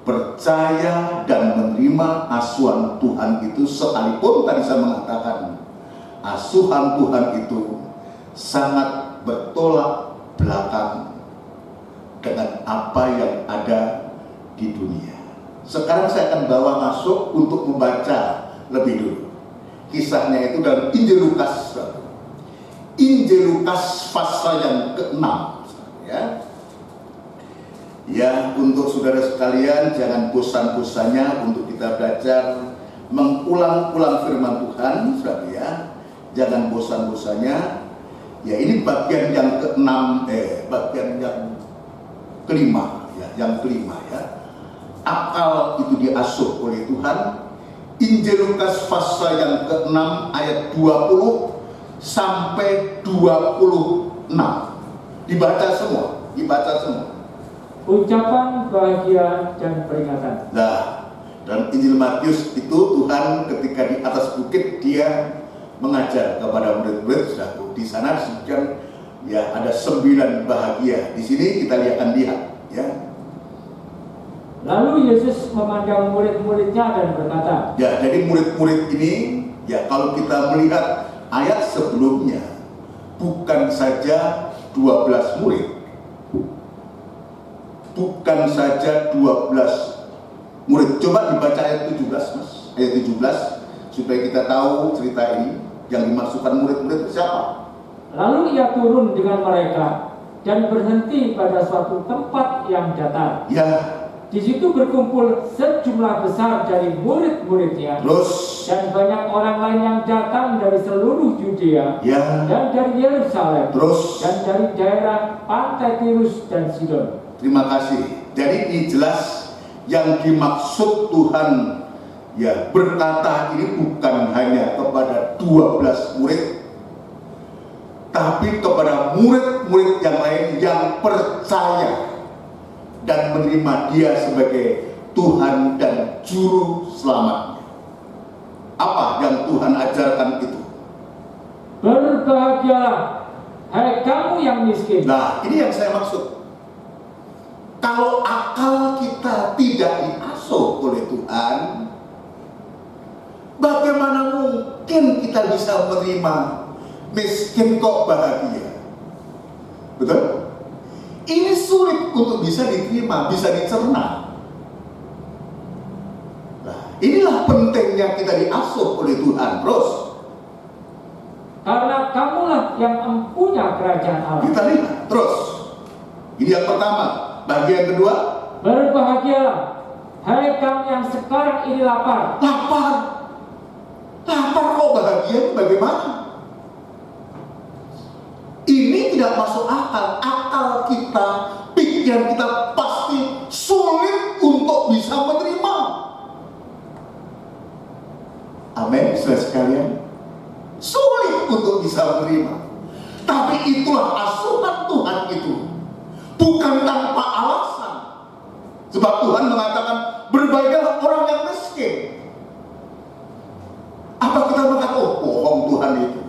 percaya dan menerima asuhan Tuhan itu. Sekalipun tadi saya mengatakan asuhan Tuhan itu sangat bertolak belakang dengan apa yang ada di dunia. Sekarang saya akan bawa masuk untuk membaca lebih dulu. Kisahnya itu dalam Injil Lukas. Injil Lukas pasal yang ke-6. Ya. Ya, untuk saudara sekalian jangan bosan-bosannya untuk kita belajar mengulang-ulang firman Tuhan, saudara ya. Jangan bosan-bosannya. Ya, ini bagian yang ke-6, bagian yang kelima, ya, yang kelima ya. Akal itu diasuh oleh Tuhan. Injil Lukas pasal yang ke-6 ayat 20 sampai 26. Dibaca semua, Ucapan bahagia dan peringatan. Nah, dan Injil Matius itu Tuhan ketika di atas bukit dia mengajar kepada murid-murid. Di sana disebutkan ya ada 9 bahagia. Di sini kita akan lihat ya. Lalu Yesus memandang murid-muridnya dan berkata. Ya, jadi murid-murid ini ya kalau kita melihat ayat sebelumnya bukan saja 12 murid. Bukan saja 12 murid. Coba dibaca ayat 17, Mas. ayat 17 supaya kita tahu cerita ini yang dimaksudkan murid-murid siapa. Lalu ia turun dengan mereka dan berhenti pada suatu tempat yang datar. Ya. Di situ berkumpul sejumlah besar dari murid-muridnya. Terus. Dan banyak orang lain yang datang dari seluruh Yudea. Ya. Dan dari Yerusalem. Terus. Dan dari daerah pantai Tirus dan Sidon. Terima kasih. Jadi ini jelas yang dimaksud Tuhan ya berkata ini bukan hanya kepada 12 murid, tapi kepada murid-murid yang lain yang percaya dan menerima Dia sebagai Tuhan dan Juru Selamatnya. Apa yang Tuhan ajarkan itu? Berbahagialah, hai kamu yang miskin. Nah, ini yang saya maksud. Kalau akal kita tidak diasuh oleh Tuhan, bagaimana mungkin kita bisa menerima miskin kok bahagia? Betul? Ini sulit untuk bisa diterima, bisa dicerna. Nah, inilah pentingnya kita diasuh oleh Tuhan. Terus, karena kamulah yang empunya kerajaan Allah. kita lihat terus. Ini yang pertama. Bagian kedua, Berbahagialah, hai kamu yang sekarang ini lapar. lapar. Lapar kok bahagia itu bagaimana? Ini tidak masuk akal. Akal kita, pikiran kita pasti sulit untuk bisa menerima. Amin, saudara sekalian. Sulit untuk bisa menerima. Tapi itulah asuhan Tuhan itu. Bukan tanpa alasan. Sebab Tuhan mengatakan berbahagialah orang yang miskin. Apa kita mengatakan, oh bohong Tuhan itu?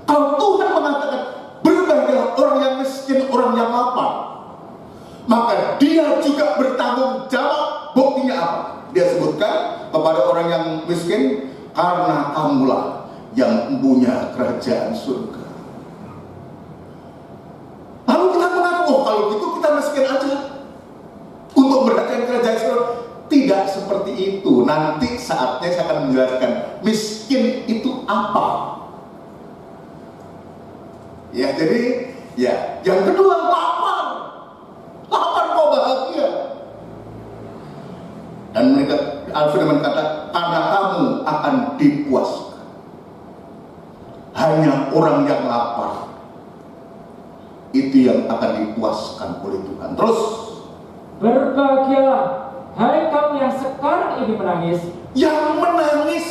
Kalau Tuhan mengatakan berbahagialah orang yang miskin, orang yang lapar, maka Dia juga bertanggung jawab. Buktinya apa? Dia sebutkan kepada orang yang miskin, karena kamulah yang mempunyai kerajaan surga. Lalu kita mengatakan, oh kalau gitu kita miskin aja untuk mendapatkan kerajaan surga. Tidak seperti itu. Nanti saatnya saya akan menjelaskan miskin itu apa. Ya, jadi ya, yang kedua lapar. Lapar kok bahagia. Dan mereka Al-Firman kata, karena kamu akan dipuaskan. Hanya orang yang lapar itu yang akan dipuaskan oleh Tuhan. Terus, Berbahagialah, hai kamu yang sekarang ini menangis. yang menangis.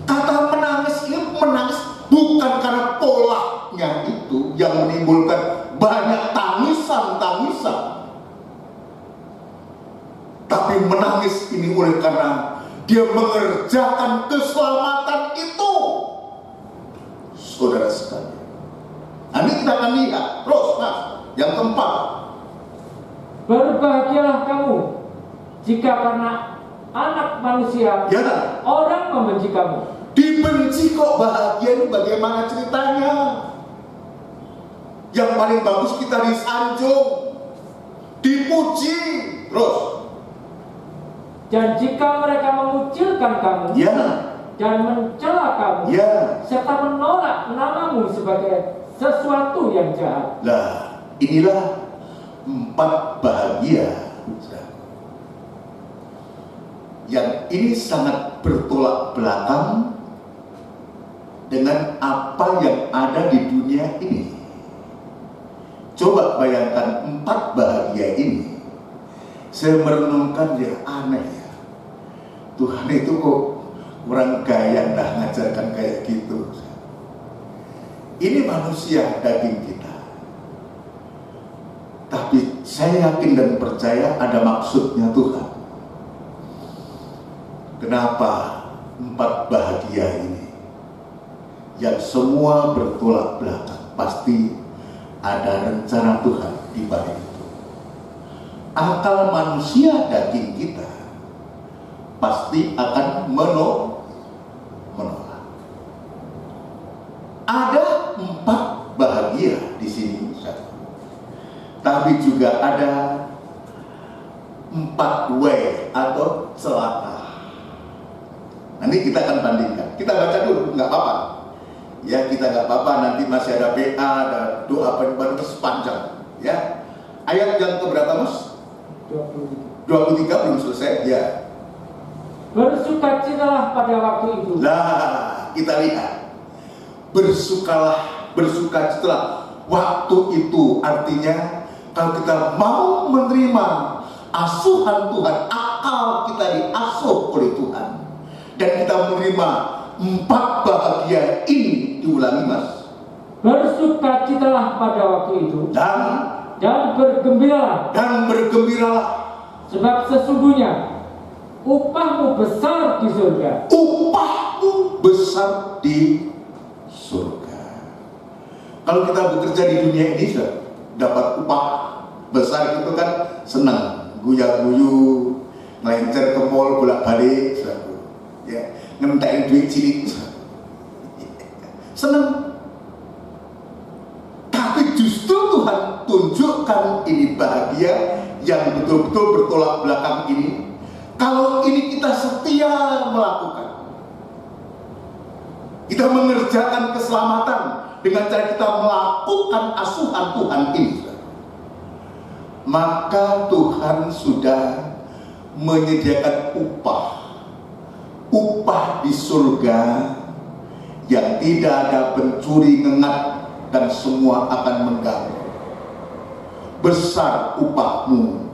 Kata menangis ini menangis bukan karena polanya itu yang menimbulkan banyak tangisan-tangisan. Tapi menangis ini oleh karena dia mengerjakan keselamatan itu. Saudara sekalian. Nanti kita akan lihat. Terus, Mas, yang keempat. Berbahagialah kamu jika karena anak manusia Ya, orang membenci kamu. dibenci kok bahagia itu bagaimana ceritanya? Yang paling bagus kita disanjung, dipuji, terus. Dan jika mereka mengucilkan kamu Ya, dan mencela kamu ya. serta menolak namamu sebagai sesuatu yang jahat. Lah, inilah 4 bahagia. Yang ini sangat bertolak belakang dengan apa yang ada di dunia ini. Coba bayangkan 4 bahagia ini. Saya merenungkan ya aneh ya. Tuhan itu kok kurang gaya dah ngajarkan kayak gitu. Ini manusia daging kita. Tapi saya yakin dan percaya ada maksudnya Tuhan. Kenapa 4 bahagia ini? Yang semua bertolak belakang. Pasti ada rencana Tuhan di balik itu. Akal manusia daging kita pasti akan menolak. Ada 4 bahagia di sini, tapi juga ada 4 way atau celaka. Nanti kita akan bandingkan. Kita baca dulu, nggak apa-apa. Ya, kita nggak apa-apa. Nanti masih ada PA, ada doa baru sepanjang. Ya, ayat yang keberapa, Mas? 23 belum selesai. Ya. Bersukacitalah pada waktu itu. Nah, kita lihat. Bersukacitalah waktu itu, artinya kalau kita mau menerima asuhan Tuhan, akal kita diasuh oleh Tuhan, dan kita menerima 4 bahagia ini, diulangi Mas. Bersukacitalah pada waktu itu dan bergembiralah, sebab sesungguhnya upahmu besar di surga. Upahmu besar di surga. Kalau kita bekerja di dunia ini sudah dapat upah besar, itu kan senang, guya-guyu, ngelencer ke mall bolak-balik, ya, ngentain duit cilik, senang. Tapi justru Tuhan tunjukkan ini bahagia yang betul-betul bertolak belakang ini. Kalau ini kita setia melakukan, kita mengerjakan keselamatan dengan cara kita melakukan asuhan Tuhan ini, maka Tuhan sudah menyediakan upah di surga yang tidak ada pencuri, ngengat, dan semua akan mengganggu. Besar upahmu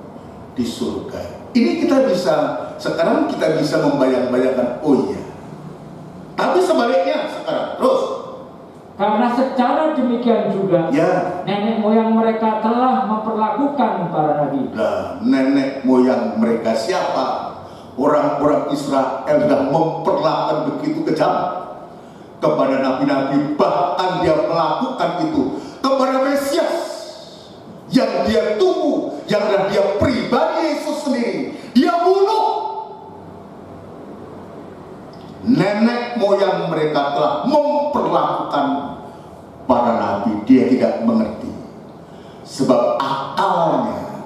di surga. Ini kita bisa, sekarang kita bisa membayang-bayangkan, oh iya. Tapi sebaliknya sekarang, terus. Karena secara demikian juga, ya, nenek moyang mereka telah memperlakukan para nabi. Nah, nenek moyang mereka siapa? Orang-orang Israel sudah memperlakukan begitu kejam kepada nabi-nabi, bahkan dia melakukan itu kepada Mesias yang dia tunggu, yang adalah dia pribadi, Yesus sendiri. Dia bunuh. Nenek moyang mereka telah memperlakukan para nabi. Dia tidak mengerti, sebab akalnya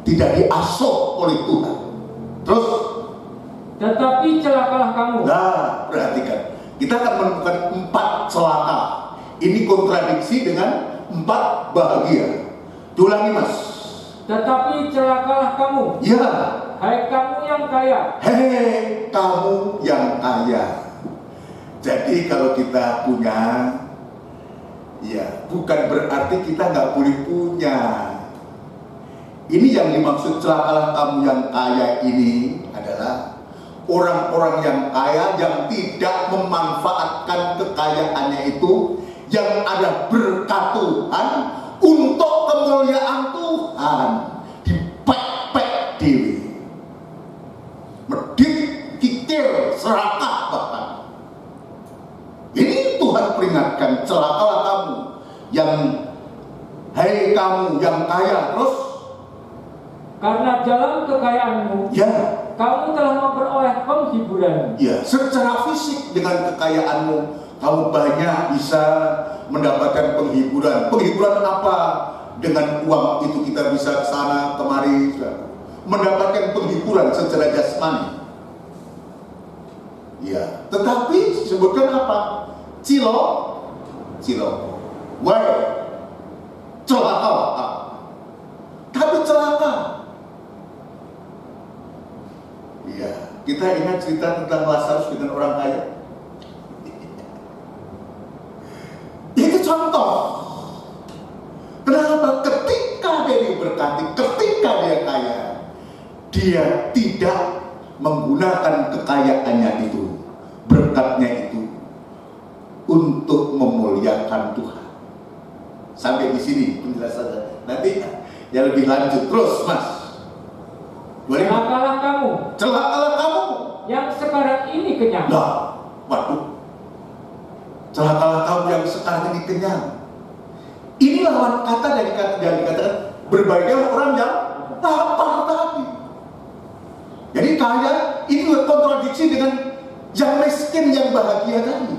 tidak diasuh oleh Tuhan. Terus, tetapi celakalah kamu. Nah, perhatikan, kita akan menemukan 4 celaka. Ini kontradiksi dengan 4 bahagia. Diulangi Mas. Tetapi celakalah kamu, Ya, hai kamu yang kaya. hei kamu yang kaya. Jadi kalau kita punya, ya bukan berarti kita nggak boleh punya. Ini yang dimaksud celakalah kamu yang kaya ini adalah orang-orang yang kaya yang tidak memanfaatkan kekayaannya itu, yang ada berkat Tuhan untuk kemuliaan Tuhan, dipek-pek dewi, medit, kikir, serakah bahkan. Ini Tuhan peringatkan, celakalah kamu yang, hai kamu yang kaya. Terus, karena dalam kekayaanmu, ya, kamu telah memperoleh penghiburan. ya, secara fisik dengan kekayaanmu kamu banyak bisa mendapatkan penghiburan. Penghiburan apa? Dengan uang itu kita bisa ke sana kemari, mendapatkan penghiburan secara jasmani. Ya, tetapi disebutkan apa? Cilo, why? Celaka. Tapi celaka. Ya, kita ingat cerita tentang Lazarus dengan orang kaya. Itu contoh. Kenapa? Ketika dia diberkati, ketika dia kaya, dia tidak menggunakan kekayaannya itu, berkatnya itu, untuk memuliakan Tuhan. Sampai di sini penjelasannya. Nanti yang lebih lanjut. Terus Mas. Celakalah kamu, Celakalah kamu yang sekarang ini kenyang. Nah, waduh. Celakalah kamu yang sekarang ini kenyang. Ini lawan kata dari kata yang dikatakan berbahagia orang yang lapar tadi. Jadi kaya ini kontradiksi dengan yang miskin yang bahagia tadi.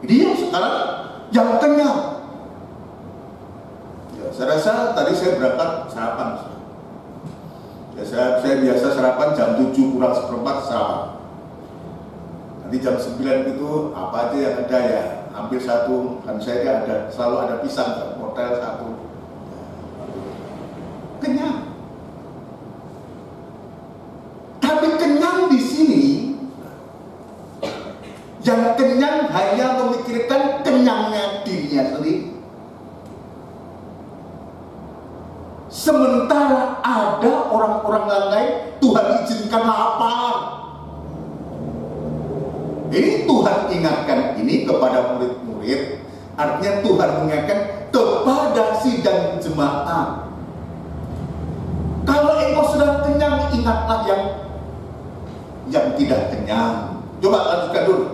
Jadi yang sekarang yang kenyang. Ya, saya rasa tadi saya berangkat sarapan. Ya, saya biasa sarapan jam 7 kurang seperempat sarapan. Nanti jam 9 itu apa aja yang ada ya, ambil satu. Kan saya selalu ada pisang, hotel satu. Kenyang. Tapi kenyang di sini, yang kenyang hanya memikirkan kenyangnya dirinya sendiri. Sementara ada orang-orang lain, Tuhan izinkan lapar. Ini Tuhan ingatkan ini kepada murid-murid. Artinya Tuhan mengingatkan kepada sidang jemaat. Kalau engkau sudah kenyang, ingatlah yang tidak kenyang. Coba lanjutkan dulu.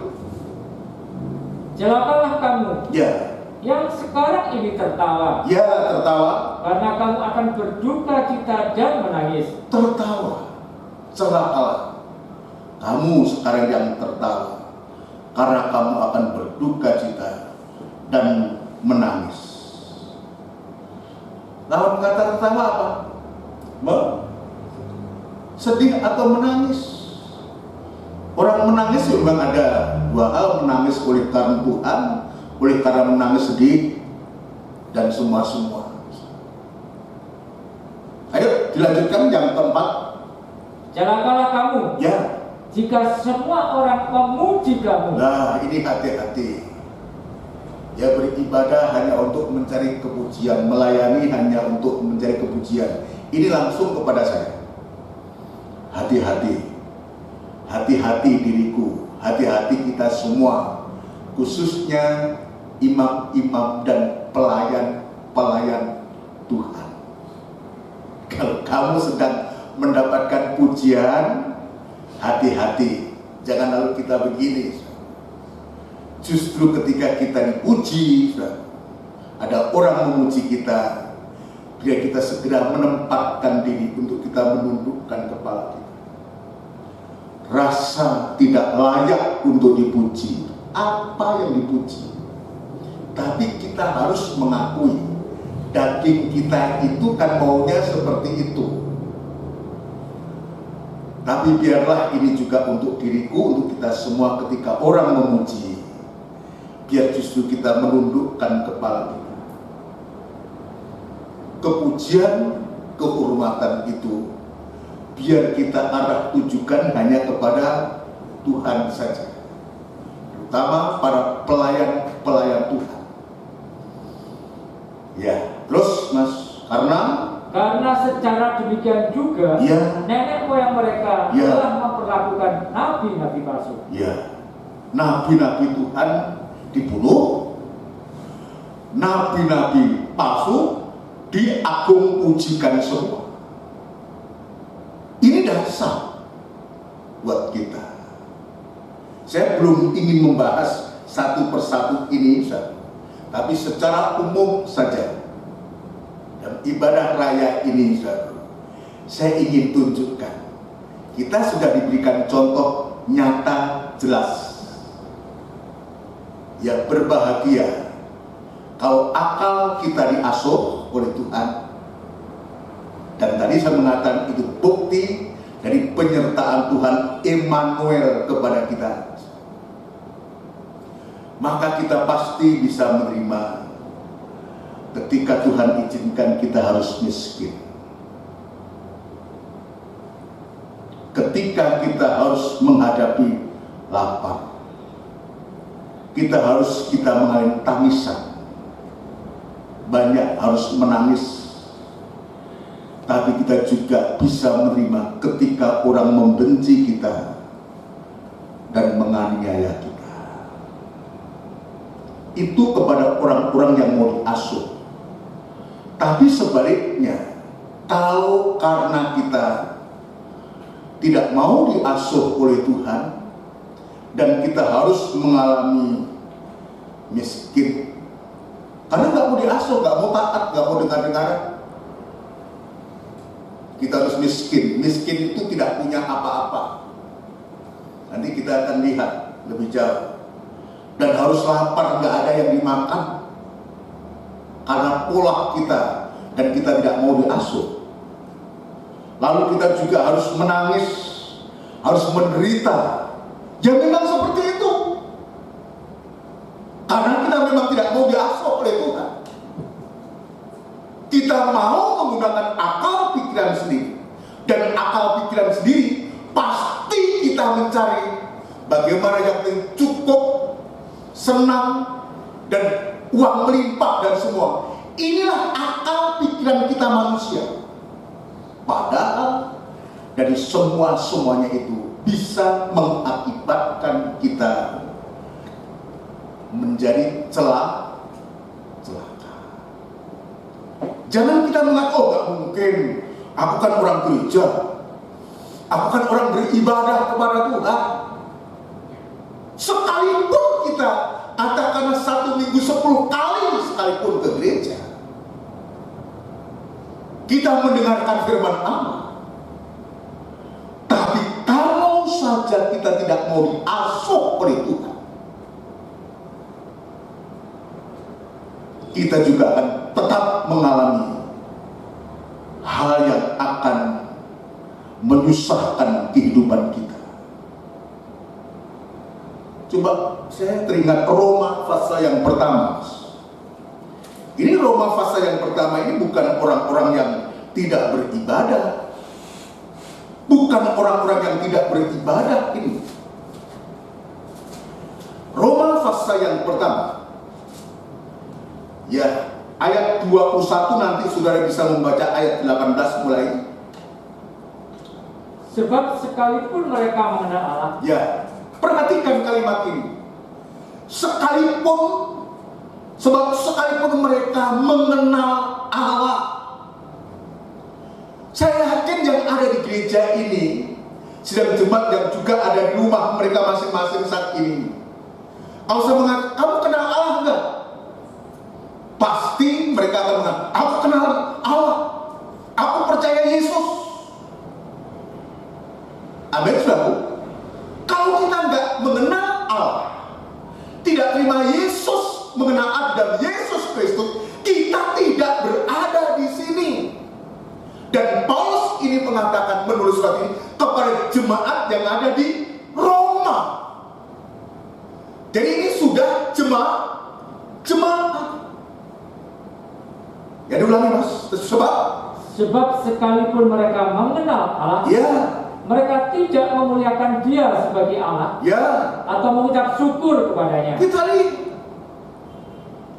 Celakalah kamu Ya. yang sekarang ini tertawa, Ya, tertawa. karena kamu akan berduka cita dan menangis. Tertawa. Celakalah kamu sekarang yang tertawa, karena kamu akan berduka cita dan menangis. Lawan kata tertawa apa? Sedih atau menangis. Orang menangis memang ada dua hal, menangis oleh karena Tuhan, oleh karena menangis sedih, dan semua-semua. Ayo dilanjutkan yang keempat. Celakalah kamu Ya. jika semua orang memuji kamu. Nah, ini hati-hati. Ya, beribadah hanya untuk mencari kepujian, melayani hanya untuk mencari kepujian. Ini langsung kepada saya. Hati-hati. Hati-hati diriku, hati-hati kita semua, khususnya imam-imam dan pelayan-pelayan Tuhan. Kalau kamu sedang mendapatkan pujian, hati-hati. Jangan lalu kita begini. Justru ketika kita dipuji, ada orang memuji kita, biar kita segera menempatkan diri untuk kita menundukkan kepala kita. Rasa tidak layak untuk dipuji. Apa yang dipuji? Tapi kita harus mengakui daging kita itu kan maunya seperti itu. Tapi biarlah ini juga untuk diriku, untuk kita semua ketika orang memuji, biar justru kita menundukkan kepala kita. Kepujian, kehormatan itu biar kita arah tujukan hanya kepada Tuhan saja, terutama para pelayan-pelayan Tuhan. Ya, terus Mas, karena secara demikian juga ya, nenek moyang mereka ya, telah memperlakukan nabi-nabi palsu. Ya, nabi-nabi Tuhan dibunuh, nabi-nabi palsu diagung-ujikan semua. Ini dasar buat kita. Saya belum ingin membahas satu persatu ini, tapi secara umum saja. Dan ibadah raya ini, saya ingin tunjukkan. Kita sudah diberikan contoh nyata, jelas. Ya, berbahagia kalau akal kita diasuh oleh Tuhan. Dan tadi saya mengatakan itu bukti dari penyertaan Tuhan Immanuel kepada kita. Maka kita pasti bisa menerima ketika Tuhan izinkan kita harus miskin. Ketika kita harus menghadapi lapar. Kita mengalami tangisan. Banyak harus menangis. Tapi kita juga bisa menerima ketika orang membenci kita dan menganiaya kita. Itu kepada orang-orang yang mau diasuh. Tapi sebaliknya, kalau karena kita tidak mau diasuh oleh Tuhan dan kita harus mengalami miskin, karena nggak mau diasuh, nggak mau taat, nggak mau dengar-dengaran, kita harus miskin. Miskin itu tidak punya apa-apa. Nanti kita akan lihat lebih jauh. Dan harus lapar, nggak ada yang dimakan karena pola kita dan kita tidak mau diasuh. Lalu kita juga harus menangis, harus menderita Ya memang seperti itu. Karena kita memang tidak mau diasuh oleh Tuhan. Kita mau menggunakan akal pikiran sendiri. Dan akal pikiran sendiri pasti kita mencari bagaimana yang cukup, senang, dan uang melimpah dan semua. Inilah akal pikiran kita manusia. Padahal dari semuanya itu bisa mengakibatkan kita menjadi celaka. Jangan kita mengatakan, oh gak mungkin, aku kan orang gereja, aku kan orang beribadah kepada Tuhan. Sekalipun kita katakanlah 1 minggu 10 kali sekalipun ke gereja, kita mendengarkan firman Allah, tapi kalau saja kita tidak mau diasuh oleh Tuhan, kita juga akan tetap mengalami hal yang akan menyusahkan kehidupan kita. Coba saya teringat Roma pasal yang pertama. Ini Roma pasal yang pertama ini bukan orang-orang yang tidak beribadah, bukan orang-orang yang tidak beribadah ini. Roma pasal yang pertama, ya, ayat 21 nanti saudara bisa membaca ayat 18 mulai. Sebab sekalipun mereka mengenal Allah. Ya, perhatikan kalimat ini. Sekalipun, sebab sekalipun mereka mengenal Allah. Saya yakin yang ada di gereja ini, sidang jemaat yang juga ada di rumah mereka masing-masing saat ini, kalau saya mengatakan, kamu kenal Allah enggak? Pasti mereka akan mengatakan, aku kenal Allah, aku percaya Yesus. Amin, saudaraku. Kalau kita enggak mengenal Allah, tidak terima Yesus, mengenal Adam Yesus Kristus, kita tidak berada di sini. Dan Paulus ini mengatakan menulis surat ini kepada jemaat yang ada di Roma. Jadi ini sudah jemaat. Ya diulangi mas. Sebab sekalipun mereka mengenal Allah, ya, mereka tidak memuliakan Dia sebagai Allah, ya, atau mengucap syukur kepadanya. Kita lihat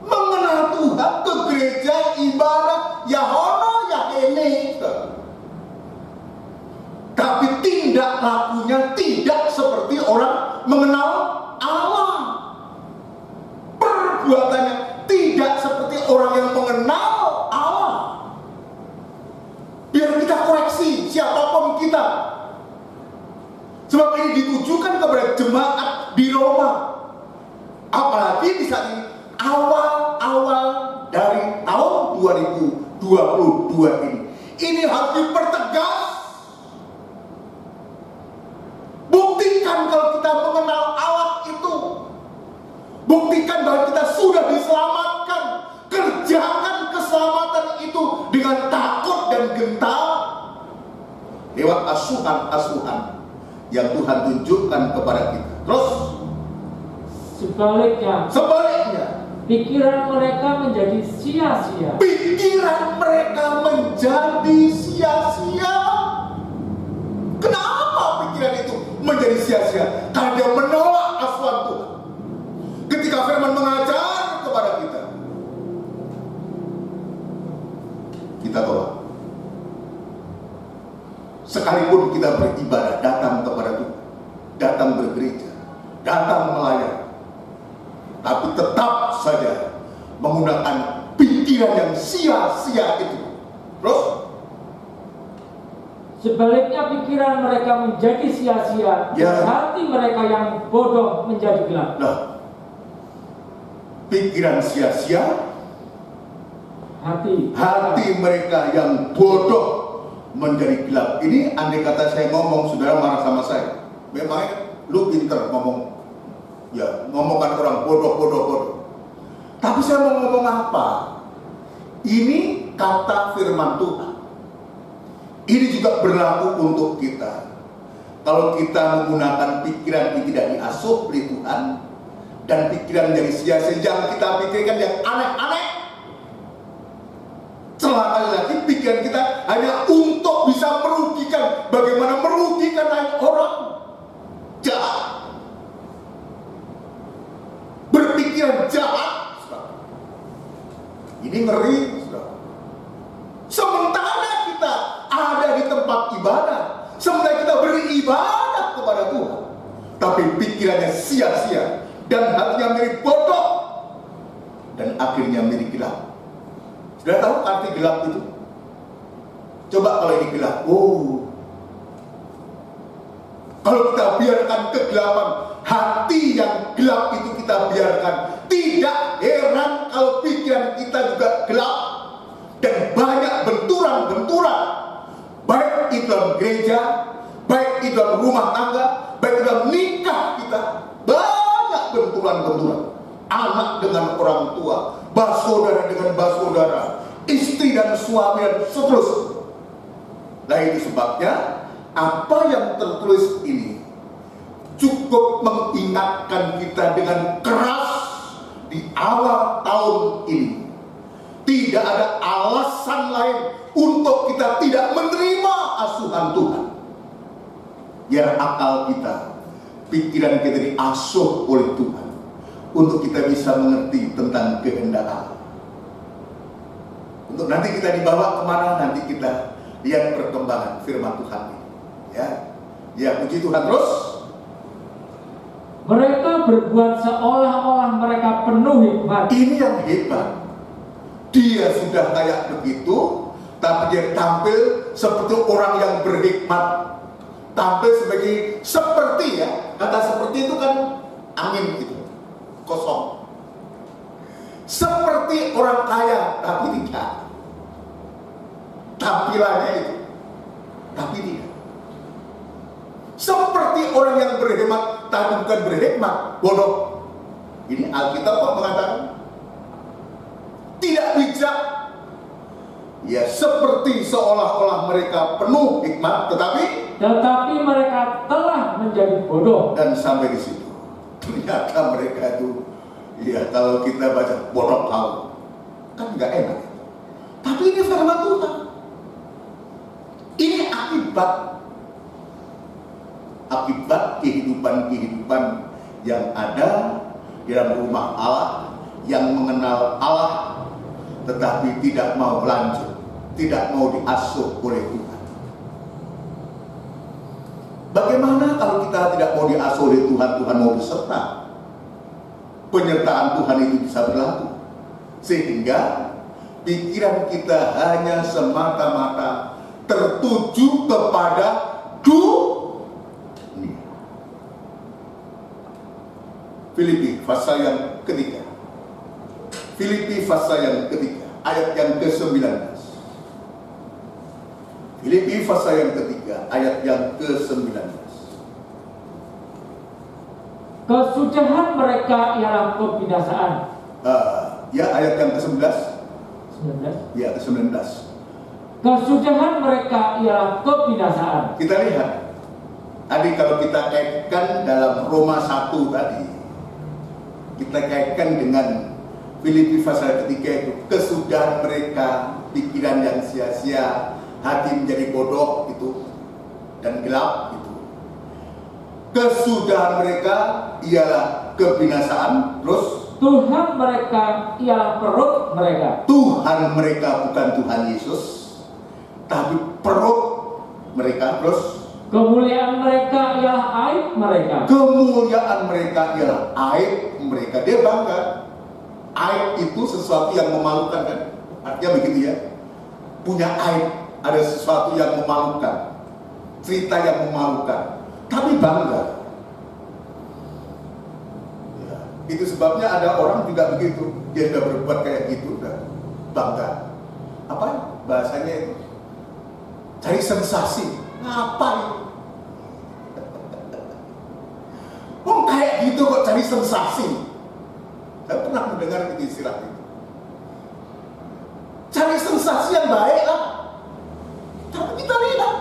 mengenal Tuhan ke gereja ibadah ya hono ya ini, tapi tindak lakunya tidak seperti orang mengenal Allah. Perbuatannya tidak seperti orang yang mengenal Allah. Biar kita koreksi siapapun kita. Sebab ini ditujukan kepada jemaat di Roma. Apalagi di saat ini awal-awal dari tahun 2022 ini. Ini harus dipertegas. Buktikan kalau kita mengenal Allah itu. Buktikan bahwa kita sudah diselamatkan. Kerjakan keselamatan itu dengan takut dan gentar. Lewat asuhan-asuhan yang Tuhan tunjukkan kepada kita. Terus sebaliknya, pikiran mereka menjadi sia-sia. Pikiran mereka menjadi sia-sia. Kenapa pikiran itu menjadi sia-sia? Karena dia menolak asuhan Tuhan. Ketika firman mengajar kepada kita, kita tolak. Sekalipun kita beribadah, datang kepada Tuhan, datang bergereja, datang melayani, tapi tetap saja menggunakan pikiran yang sia-sia itu. Terus sebaliknya pikiran mereka menjadi sia-sia, ya. Hati mereka yang bodoh menjadi gelap. Nah, pikiran sia-sia, hati mereka yang bodoh menjadi gelap. Ini andai kata saya ngomong, saudara marah sama saya. Memangnya lu pinter ngomong, ya ngomongkan orang bodoh. Tapi saya mau ngomong apa? Ini kata firman Tuhan. Ini juga berlaku untuk kita. Kalau kita menggunakan pikiran yang tidak diasuh oleh Tuhan, dan pikiran dari sia-sia yang kita pikirkan yang aneh-aneh. Celaka lagi pikiran kita hanya untuk bisa merugikan, bagaimana merugikan lain orang. Jahat, berpikiran jahat. Ini ngeri. Sementara kita ada di tempat ibadah, sementara kita beribadah kepada Tuhan, tapi pikirannya sia-sia dan hatinya menjadi bodoh dan akhirnya menjadi gelap. Sudah tahu arti gelap itu? Coba kalau ini gelap, kalau kita biarkan kegelapan, hati yang gelap itu kita biarkan, tidak heran kalau pikiran kita juga gelap dan banyak benturan-benturan, baik itu dalam gereja, baik itu dalam rumah tangga, baik itu dalam nikah kita, banyak benturan-benturan. Anak dengan orang tua, bersaudara dengan bersaudara, istri dan suami dan seterusnya. Nah itu sebabnya apa yang tertulis ini cukup mengingatkan kita dengan keras di awal tahun ini. Tidak ada alasan lain untuk kita tidak menerima asuhan Tuhan. Biar akal kita, pikiran kita diasuh oleh Tuhan, untuk kita bisa mengerti tentang kehendak Allah. Untuk nanti kita dibawa kemana, nanti kita lihat perkembangan firman Tuhan ini. Ya, puji Tuhan terus. Mereka berbuat seolah-olah mereka penuh hikmat. Ini yang hebat. Dia sudah kayak begitu, tapi dia tampil seperti orang yang berhikmat. Tampil seperti ya, kata seperti itu kan angin gitu, kosong. Seperti orang kaya, tapi tidak. Tampilannya itu, tapi tidak. Seperti orang yang berhikmat, tapi bukan berhikmat, bodoh. Ini Alkitab kok mengatakan tidak bijak. Ya seperti seolah-olah mereka penuh hikmat, tetapi mereka telah menjadi bodoh. Dan sampai di situ, ternyata mereka itu, ya kalau kita baca bodoh tahu, kan nggak enak. Tapi ini firman Tuhan. Ini akibat kehidupan-kehidupan yang ada di dalam rumah Allah, yang mengenal Allah, tetapi tidak mau lanjut, tidak mau diasuh oleh Tuhan. Bagaimana kalau kita tidak mau diasuh oleh Tuhan, Tuhan mau beserta? Penyertaan Tuhan itu bisa berlaku, sehingga pikiran kita hanya semata-mata tertuju kepada dunia. Filipi pasal yang ketiga. Filipi pasal yang ketiga, ayat yang ke-19. Filipi pasal yang ketiga, ayat yang ke-19. Kesudahan mereka ialah kebinasaan. Ya, ayat yang ke-11. 19. Ya, ke-19. Kesudahan mereka ialah kebinasaan. Kita lihat. Tadi kalau kita kaitkan dalam Roma 1 tadi, kita kaitkan dengan Filipi pasal ketiga itu, kesudahan mereka, pikiran yang sia-sia, hati menjadi bodoh itu dan gelap itu. Kesudahan mereka ialah kebinasaan. Terus Tuhan mereka ialah perut mereka. Tuhan mereka bukan Tuhan Yesus, tapi perut mereka. Terus kemuliaan mereka ialah aib mereka. Kemuliaan mereka ialah aib mereka. Dia bangga. Aib itu sesuatu yang memalukan kan? Artinya begitu ya. Punya aib, ada sesuatu yang memalukan, cerita yang memalukan, tapi bangga. Ya, itu sebabnya ada orang juga begitu. Dia sudah berbuat kayak gitu, udah bangga. Apa bahasanya itu? Cari sensasi. Ngapain? Oh kayak gitu kok cari sensasi. Saya pernah mendengar istilah itu. Cari sensasi yang baik lah. Tapi kita lihat,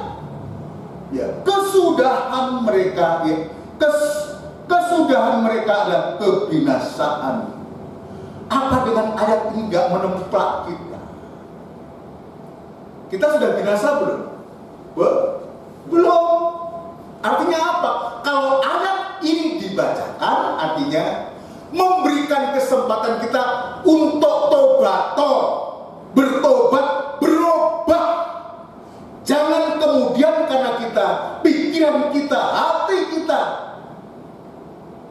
ya kesudahan mereka, ya, kesudahan kesudahan mereka adalah kebinasaan. Apa dengan ayat ini gak menemplak kita? Kita sudah binasa belum? Belum. Artinya apa? Kalau ayat ini dibacakan, artinya memberikan kesempatan kita untuk bertobat, berubah. Jangan kemudian karena kita, pikiran kita, hati kita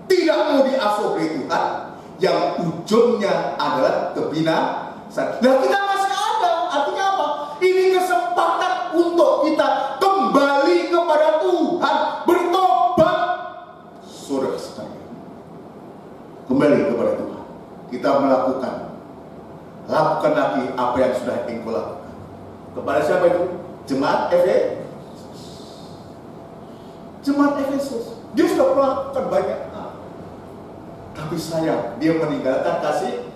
tidak mau diasuh oleh Tuhan, yang ujungnya adalah kebinasaan. Nah, kita masih ada. Artinya apa? Ini kesempatan untuk kita kembali kepada Tuhan, bertobat. Saudara sekalian, kembali kepada Tuhan. Kita lakukan lagi apa yang sudah engkau lakukan. Kepada siapa itu? Jemaat Efesus. Dia sudah melakukan banyak hal, tapi sayang dia meninggalkan kasih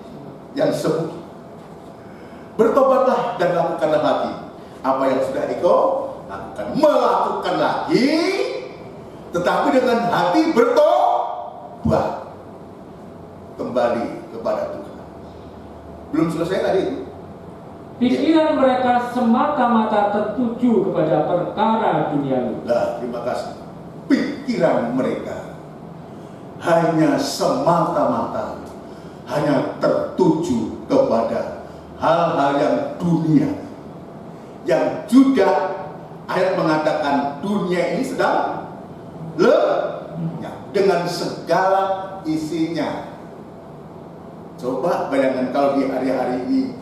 yang semu. Bertobatlah dan lakukanlah lagi apa yang sudah engkau lakukan. Melakukan lagi, tetapi dengan hati bertobat, kembali kepada Tuhan. Belum selesai tadi itu. Pikiran mereka semata-mata tertuju kepada perkara duniawi. Nah, terima kasih. Pikiran mereka hanya semata-mata hanya tertuju kepada hal-hal yang dunia, yang juga ayat mengatakan dunia ini sedang lenyap dengan segala isinya. Coba bayangkan kalau di hari-hari ini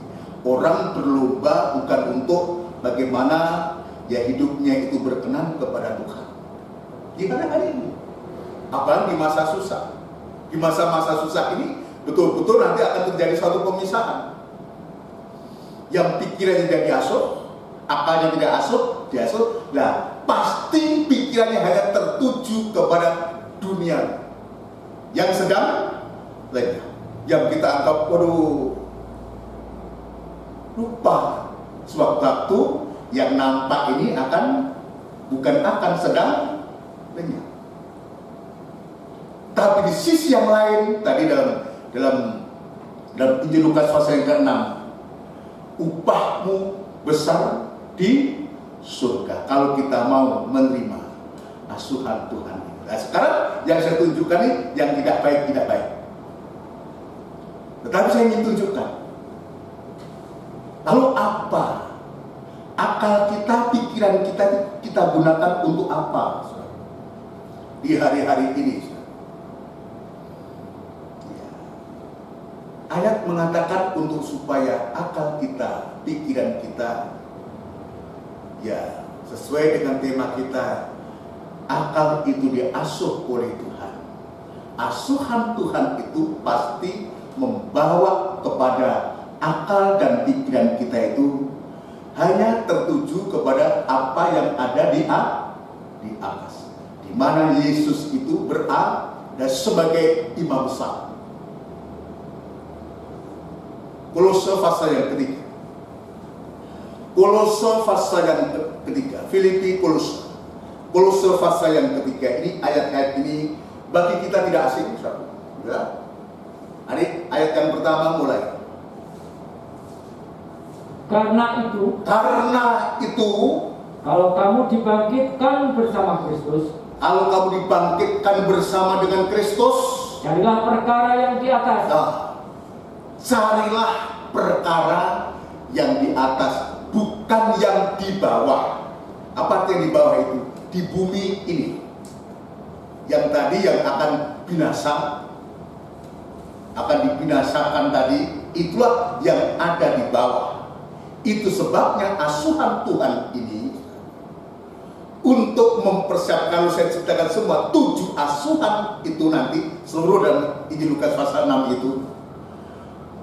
orang berlomba bukan untuk bagaimana ya hidupnya itu berkenan kepada Tuhan. Di hari-hari ini, apalagi di masa susah. Di masa-masa susah ini betul-betul nanti akan terjadi suatu pemisahan. Yang pikirannya tidak diasuh, akalnya tidak diasuh, nah pasti pikirannya hanya tertuju kepada dunia yang sedang lenyap. Yang kita anggap, waduh, lupa sewaktu yang nampak ini bukan sedang lenyap. Tapi di sisi yang lain, tadi dalam Injil Lukas pasal yang ke-6, upahmu besar di surga kalau kita mau menerima asuhan Tuhan. Nah, sekarang yang saya tunjukkan ini yang tidak baik. Tetapi saya ingin tunjukkan, lalu apa? Akal kita, pikiran kita gunakan untuk apa? Di hari-hari ini. Ayat mengatakan untuk supaya akal kita, pikiran kita, ya sesuai dengan tema kita, akal itu diasuh oleh Tuhan. Asuhan Tuhan itu pasti membawa kepada akal dan pikiran kita itu hanya tertuju kepada apa yang ada di atas, di mana Yesus itu berada sebagai imam besar. Kolose pasal yang ketiga. Filipi Kolose pasal yang ketiga. Ini ayat-ayat ini bagi kita tidak asing, ya. Ayat yang pertama mulai. Karena itu, kalau kamu dibangkitkan bersama Kristus, carilah perkara yang di atas. Carilah perkara yang di atas, bukan yang di bawah. Apa yang di bawah itu? Di bumi ini. Yang tadi yang akan dibinasakan tadi, itulah yang ada di bawah. Itu sebabnya asuhan Tuhan ini untuk mempersiapkan, saya ceritakan semua 7 asuhan itu nanti seluruh dan Injil Lukas pasal 6 itu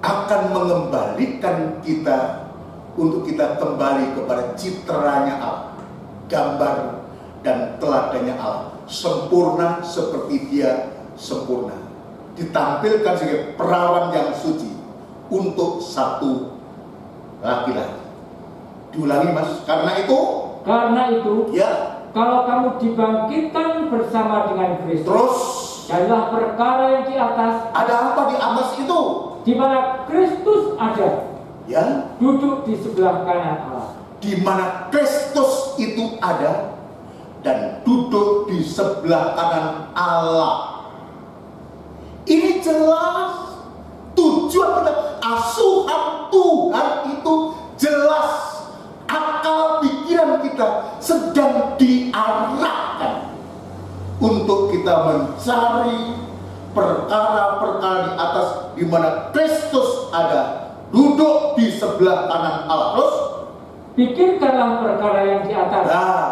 akan mengembalikan kita untuk kita kembali kepada citranya Allah, gambar dan teladannya Allah, sempurna seperti Dia sempurna, ditampilkan sebagai perawan yang suci untuk satu laki-laki. Diulangi Mas, karena itu ya, kalau kamu dibangkitkan bersama dengan Kristus, terus Adalah perkara yang di atas. Ada apa di atas itu? Di mana Kristus ada. Ya, Duduk di sebelah kanan Allah. di mana Kristus itu ada dan duduk di sebelah kanan Allah. Ini jelas tujuan kita, asuhan Tuhan itu jelas. Akal pikiran kita sedang diarahkan untuk kita mencari perkara-perkara di atas, di mana Kristus ada, duduk di sebelah kanan Allah. Terus pikirkanlah perkara yang di atas. nah,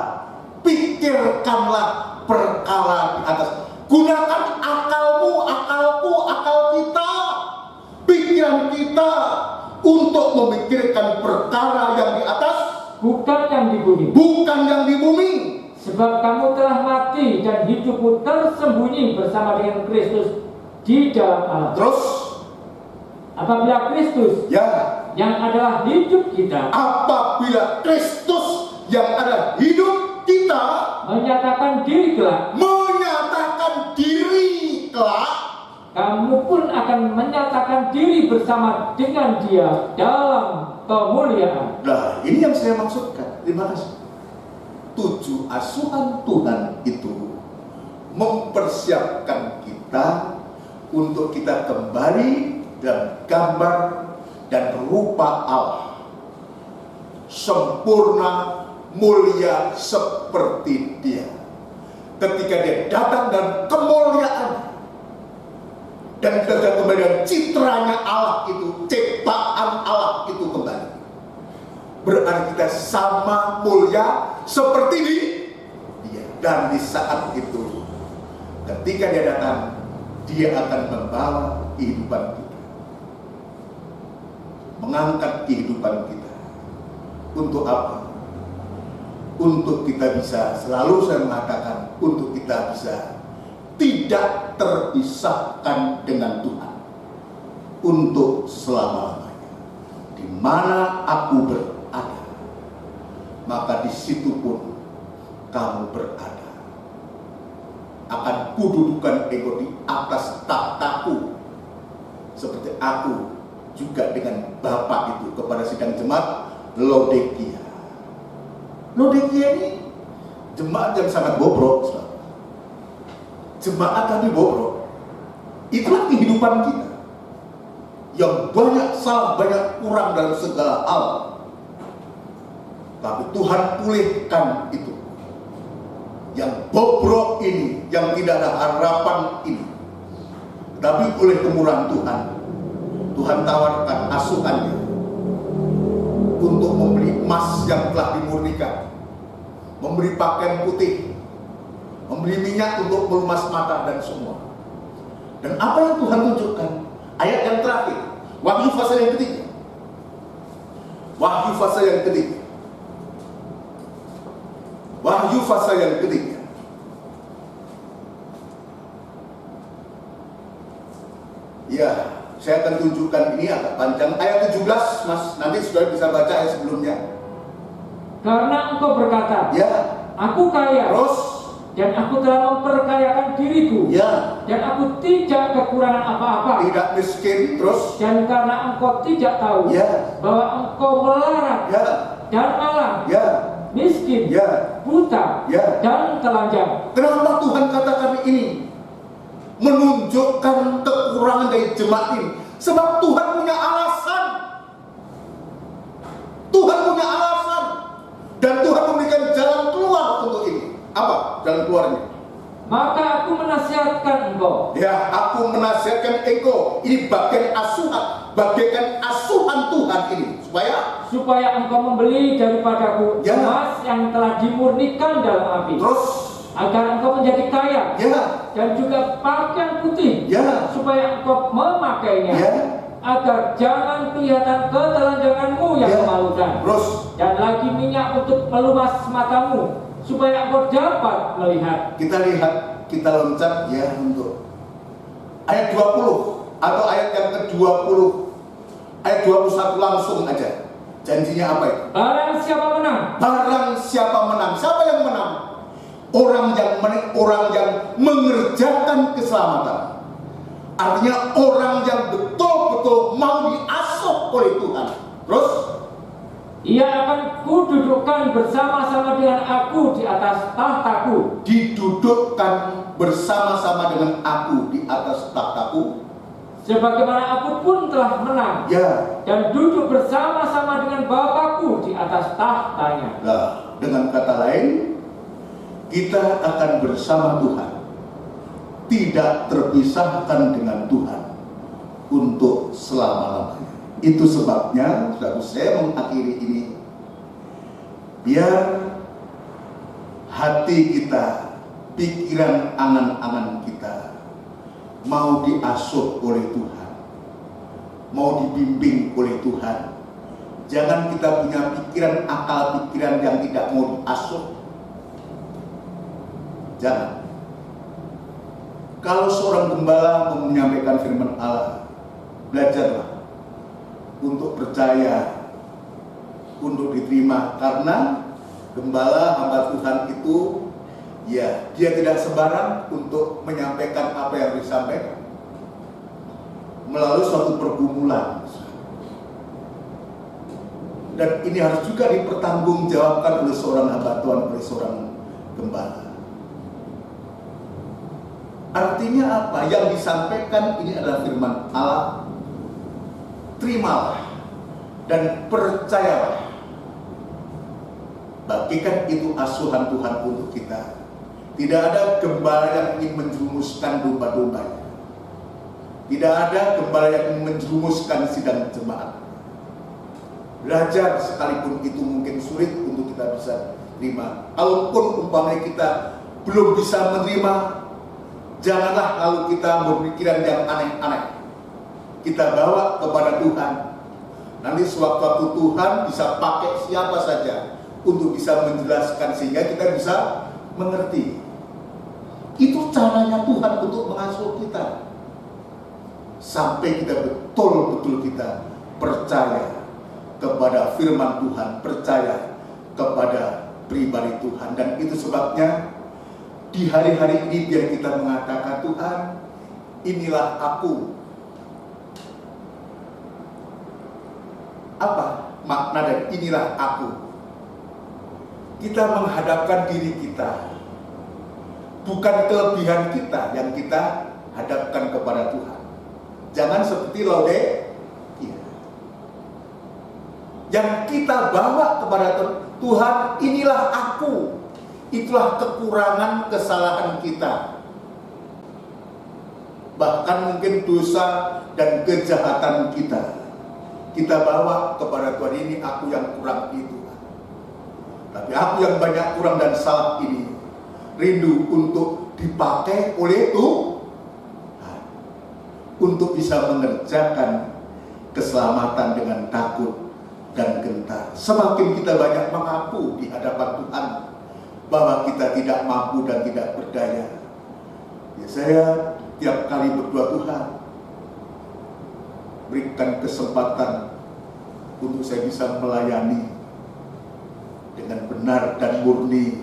pikirkanlah perkara di atas. Gunakan akalmu, akalku, akal kita, pikiran kita untuk memikirkan perkara yang di atas, bukan yang di bumi. bukan yang di bumi. Sebab kamu telah mati dan hidupmu tersembunyi bersama dengan Kristus di dalam Allah. Terus, Apabila Kristus ya, yang adalah hidup kita apabila Kristus yang ada hidup kita menyatakan diri kelak, menyatakan diri kelak, kamu pun akan menyatakan diri bersama dengan Dia dalam kemuliaan. nah ini yang saya maksudkan. Terima kasih. Tujuh asuhan Tuhan itu mempersiapkan kita untuk kita kembali dan gambar dan rupa Allah, sempurna, mulia seperti Dia. Ketika Dia datang dan kemuliaan dan kita kembali dengan citranya Allah itu, ciptaan Allah itu kembali, berarti kita sama mulia seperti Dia. Dan di saat itu, ketika Dia datang, Dia akan membawa kehidupan kita, mengangkat kehidupan kita. Untuk apa? Untuk kita bisa, selalu saya mengatakan, untuk kita bisa tidak terpisahkan dengan Tuhan untuk selama-lamanya. Di mana aku berada, maka di situ pun kamu berada. Akan kududukan ego di atas tahtaku, seperti aku juga dengan Bapa itu kepada sidang jemaat Laodikia. Laodikia ini jemaat yang sangat bobrok, jemaat tapi bobrok. Itulah kehidupan kita, yang banyak salah, banyak kurang dalam segala hal. Tapi Tuhan pulihkan itu. Yang bobrok ini, yang tidak ada harapan ini, tapi oleh kemurahan Tuhan, Tuhan tawarkan asuhannya untuk memberi emas yang telah dimurnikan, memberi pakaian putih, memberi minyak untuk melumas mata dan semua. Dan apa yang Tuhan tunjukkan? Ayat yang terakhir, Wahyu pasal yang ketiga. Wahyu pasal yang ketiga. Wahyu pasal yang ketiga. Ya, saya akan tunjukkan ini agak panjang. Ayat 17, Mas, nanti sudah bisa baca ayat sebelumnya. Karena engkau berkata, Ya, aku kaya, terus, dan aku telah memperkayakan diriku, ya, dan aku tidak kekurangan apa-apa. tidak miskin, terus, Dan karena engkau tidak tahu ya, bahwa engkau melarat ya, dan malang, ya, miskin, ya, buta, ya. dan telanjang. Kenapa Tuhan katakan ini? Menunjukkan kekurangan dari jemaat ini. Sebab Tuhan punya alasan. Tuhan punya alasan. Dan Tuhan memberikan jalan keluar untuk ini. Apa jalan keluarnya? Maka aku menasihatkan engkau. Ya, aku menasihatkan engkau. Ini bagian asuhan. Bagian asuhan Tuhan ini. Supaya engkau membeli daripadaku ya, emas yang telah dimurnikan dalam api. Terus, agar engkau menjadi kaya, ya, dan juga pakaian putih, ya, supaya engkau memakainya, ya, agar jangan kelihatan ketelanjanganmu yang ya, memalukan. terus, Dan lagi minyak untuk melumas matamu, supaya engkau dapat melihat. Kita lihat, kita loncat ya untuk ayat 20 atau ayat yang ke-20, ayat 21 langsung aja. Janjinya apa itu? Barang siapa menang, Barang siapa menang. Siapa yang menang? orang yang mengerjakan keselamatan. Artinya orang yang betul-betul mau diasuh oleh Tuhan. Terus ia akan kududukkan bersama-sama dengan aku di atas tahtaku. Didudukkan bersama-sama dengan aku di atas tahtaku. Sebagaimana aku pun telah menang, Ya. dan duduk bersama-sama dengan Bapakku di atas tahtanya. Nah, dengan kata lain, kita akan bersama Tuhan, tidak terpisahkan dengan Tuhan untuk selama-lamanya. Itu sebabnya, saudara, saya mengakhiri ini, biar hati kita, pikiran, angan-angan kita mau diasuh oleh Tuhan, mau dibimbing oleh Tuhan. Jangan kita punya pikiran, akal pikiran yang tidak mau diasuh. Jangan. Kalau seorang gembala mau menyampaikan firman Allah, belajarlah untuk percaya, untuk diterima. Karena gembala hamba Tuhan itu, ya, dia tidak sembarang untuk menyampaikan apa yang disampaikan melalui suatu pergumulan. Dan ini harus juga dipertanggungjawabkan oleh seorang hamba Tuhan, oleh seorang gembala. Artinya apa? Yang disampaikan ini adalah firman Allah. Terimalah dan percayalah. Bagikan itu asuhan Tuhan untuk kita. Tidak ada gembala yang ingin menjerumuskan domba-dombanya. Tidak ada gembala yang ingin menjerumuskan sidang jemaat. Belajar sekalipun itu mungkin sulit untuk kita bisa terima. Kalaupun umpamanya kita belum bisa menerima, janganlah lalu kita berpikiran yang aneh-aneh. Kita bawa kepada Tuhan. Nanti sewaktu-waktu Tuhan bisa pakai siapa saja untuk bisa menjelaskan sehingga kita bisa mengerti. Itu caranya Tuhan untuk mengasuh kita. Sampai kita betul-betul kita percaya kepada firman Tuhan, percaya kepada pribadi Tuhan. Dan itu sebabnya di hari-hari ini biar kita mengatakan, Tuhan, inilah aku. Apa makna dari inilah aku? Kita menghadapkan diri kita, bukan kelebihan kita yang kita hadapkan kepada Tuhan. Jangan seperti Laodikia. Yang kita bawa kepada Tuhan, inilah aku. Itulah kekurangan kesalahan kita. Bahkan mungkin dosa dan kejahatan kita. Kita bawa kepada Tuhan, ini aku yang kurang itu. Tapi aku yang banyak kurang dan salah ini rindu untuk dipakai oleh Tuhan. Untuk bisa mengerjakan keselamatan dengan takut dan gentar. Semakin kita banyak mengaku di hadapan Tuhan bahwa kita tidak mampu dan tidak berdaya. Ya, saya tiap kali berdoa, Tuhan, berikan kesempatan untuk saya bisa melayani dengan benar dan murni.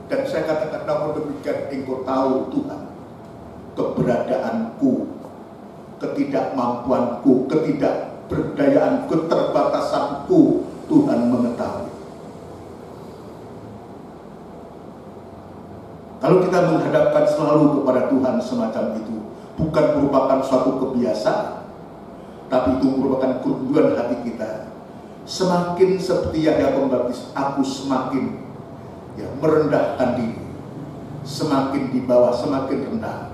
Dan saya katakan, namun demikian Engkau tahu Tuhan keberadaanku, ketidakmampuanku, ketidakberdayaan, keterbatasanku, Tuhan mengetahui. Kalau kita menghadapkan selalu kepada Tuhan semacam itu, bukan merupakan suatu kebiasaan, tapi itu merupakan kerinduan hati kita. Semakin seperti Yahya Pembaptis, aku semakin merendahkan diri, semakin di bawah, semakin rendah,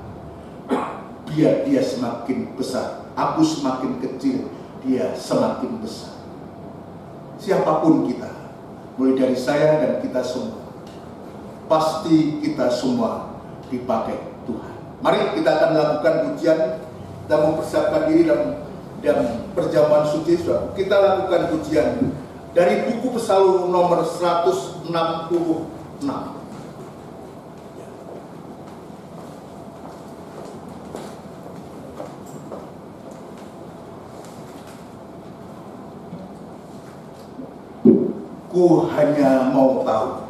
biar dia semakin besar. Aku semakin kecil, dia semakin besar. Siapapun kita, mulai dari saya dan kita semua, pasti kita semua dipakai Tuhan. Mari kita akan melakukan pujian dan mempersiapkan diri dan perjamuan suci. Kita lakukan pujian dari buku Pesalum nomor 166. Ku hanya mau tahu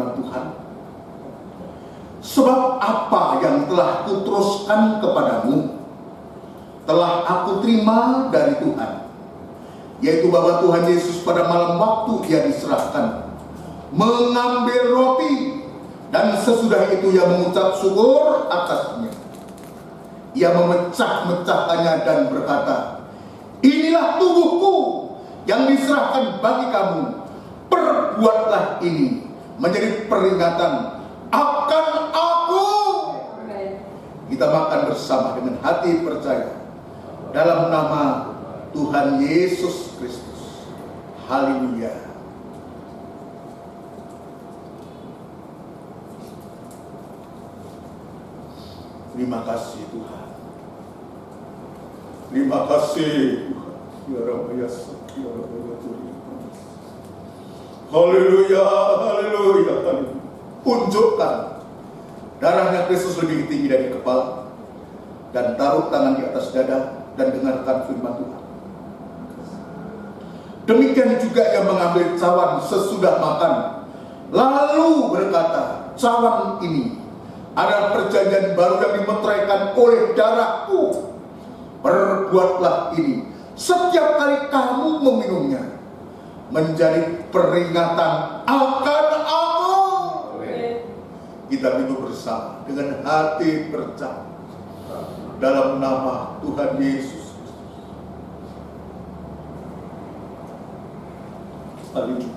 firman Tuhan, sebab apa yang telah kuteruskan kepadamu telah aku terima dari Tuhan, yaitu bahwa Tuhan Yesus pada malam waktu Ia diserahkan mengambil roti, dan sesudah itu Ia mengucap syukur atasnya. Ia memecah-mecahkannya dan berkata, inilah tubuhku yang diserahkan bagi kamu. Perbuatlah ini menjadi peringatan akan aku. Kita makan bersama dengan hati percaya dalam nama Tuhan Yesus Kristus. Haleluya. Terima kasih Tuhan. Terima kasih Tuhan. Ya Rabbi ya Sabbi, ya Rabbi ya Tuhan. Haleluya, haleluya, haleluya. Unjukkan darahnya Kristus lebih tinggi dari kepala, dan taruh tangan di atas dada dan dengarkan firman Tuhan. Demikian juga yang mengambil cawan sesudah makan, lalu berkata, cawan ini adalah perjanjian baru yang dimeteraikan oleh darahku. Perbuatlah ini setiap kali kamu meminumnya menjadi peringatan akan aku. Kita minum bersama dengan hati percaya dalam nama Tuhan Yesus. Haleluya.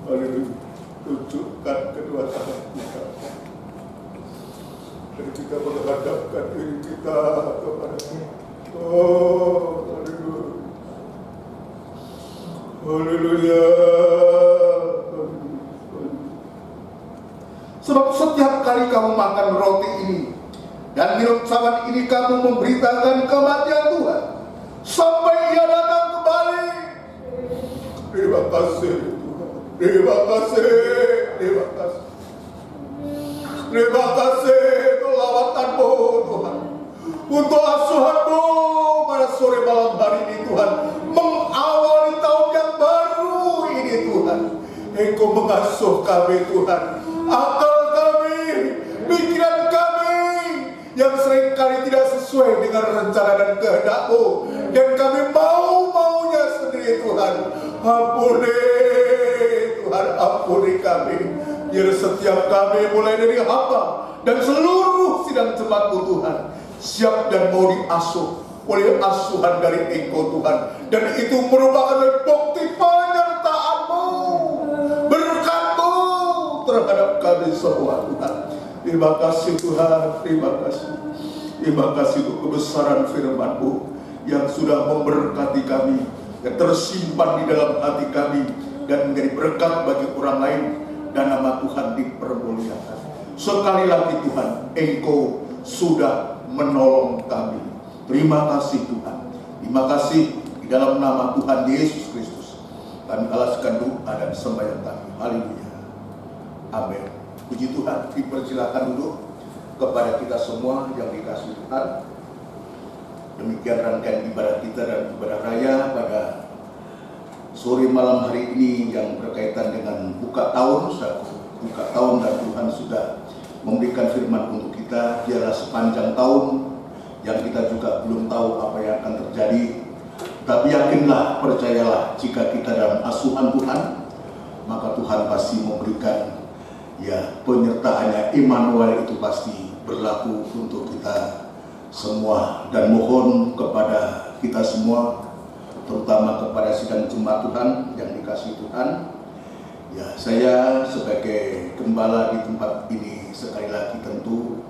Haleluya. Tunjukkan kedua tangan kita dan kita menghadapkan diri kita kepada-Mu. Oh, haleluya. Haleluya. Sebab setiap kali kamu makan roti ini dan minum cawan ini, kamu memberitakan kematian Tuhan sampai Ia datang kembali. Terima kasih Tuhan. Terima kasih. Terima kasih. Terima kasih untuk lawatan-Mu Tuhan, untuk asuhan-Mu pada sore malam hari ini Tuhan, mengawali tahun yang baru ini Tuhan. Engkau mengasuh kami Tuhan, akal kami, pikiran kami yang seringkali tidak sesuai dengan rencana dan kehendak-Mu, dan kami mau-maunya sendiri Tuhan. Ampuni Tuhan, ampuni kami. Biar setiap kami mulai dari hamba dan seluruh sidang jemaat-Mu Tuhan siap dan mau diasuh oleh asuhan dari Engkau Tuhan, dan itu merupakan bukti penyertaan-Mu, berkat-Mu terhadap kami semua Tuhan. Terima kasih Tuhan, terima kasih. Terima kasih untuk kebesaran firman-Mu yang sudah memberkati kami, yang tersimpan di dalam hati kami dan menjadi berkat bagi orang lain, dan nama Tuhan dipermuliakan. Sekali lagi Tuhan, Engkau sudah menolong kami. Terima kasih Tuhan. Terima kasih di dalam nama Tuhan Yesus Kristus. Kami alaskan doa dan sembahyang kami. Haleluya. Amin. Puji Tuhan. Dipersilakan duduk kepada kita semua yang dikasihi Tuhan. Demikian rangkaian ibadah kita dan ibadah raya pada sore malam hari ini yang berkaitan dengan buka tahun, dan Tuhan sudah memberikan firman untuk kita. Biarlah sepanjang tahun yang kita juga belum tahu apa yang akan terjadi, tapi yakinlah, percayalah, jika kita dalam asuhan Tuhan, maka Tuhan pasti memberikan penyertaannya. Immanuel itu pasti berlaku untuk kita semua, dan mohon kepada kita semua, terutama kepada sidang jemaat Tuhan yang dikasihi Tuhan. Saya sebagai gembala di tempat ini sekali lagi tentu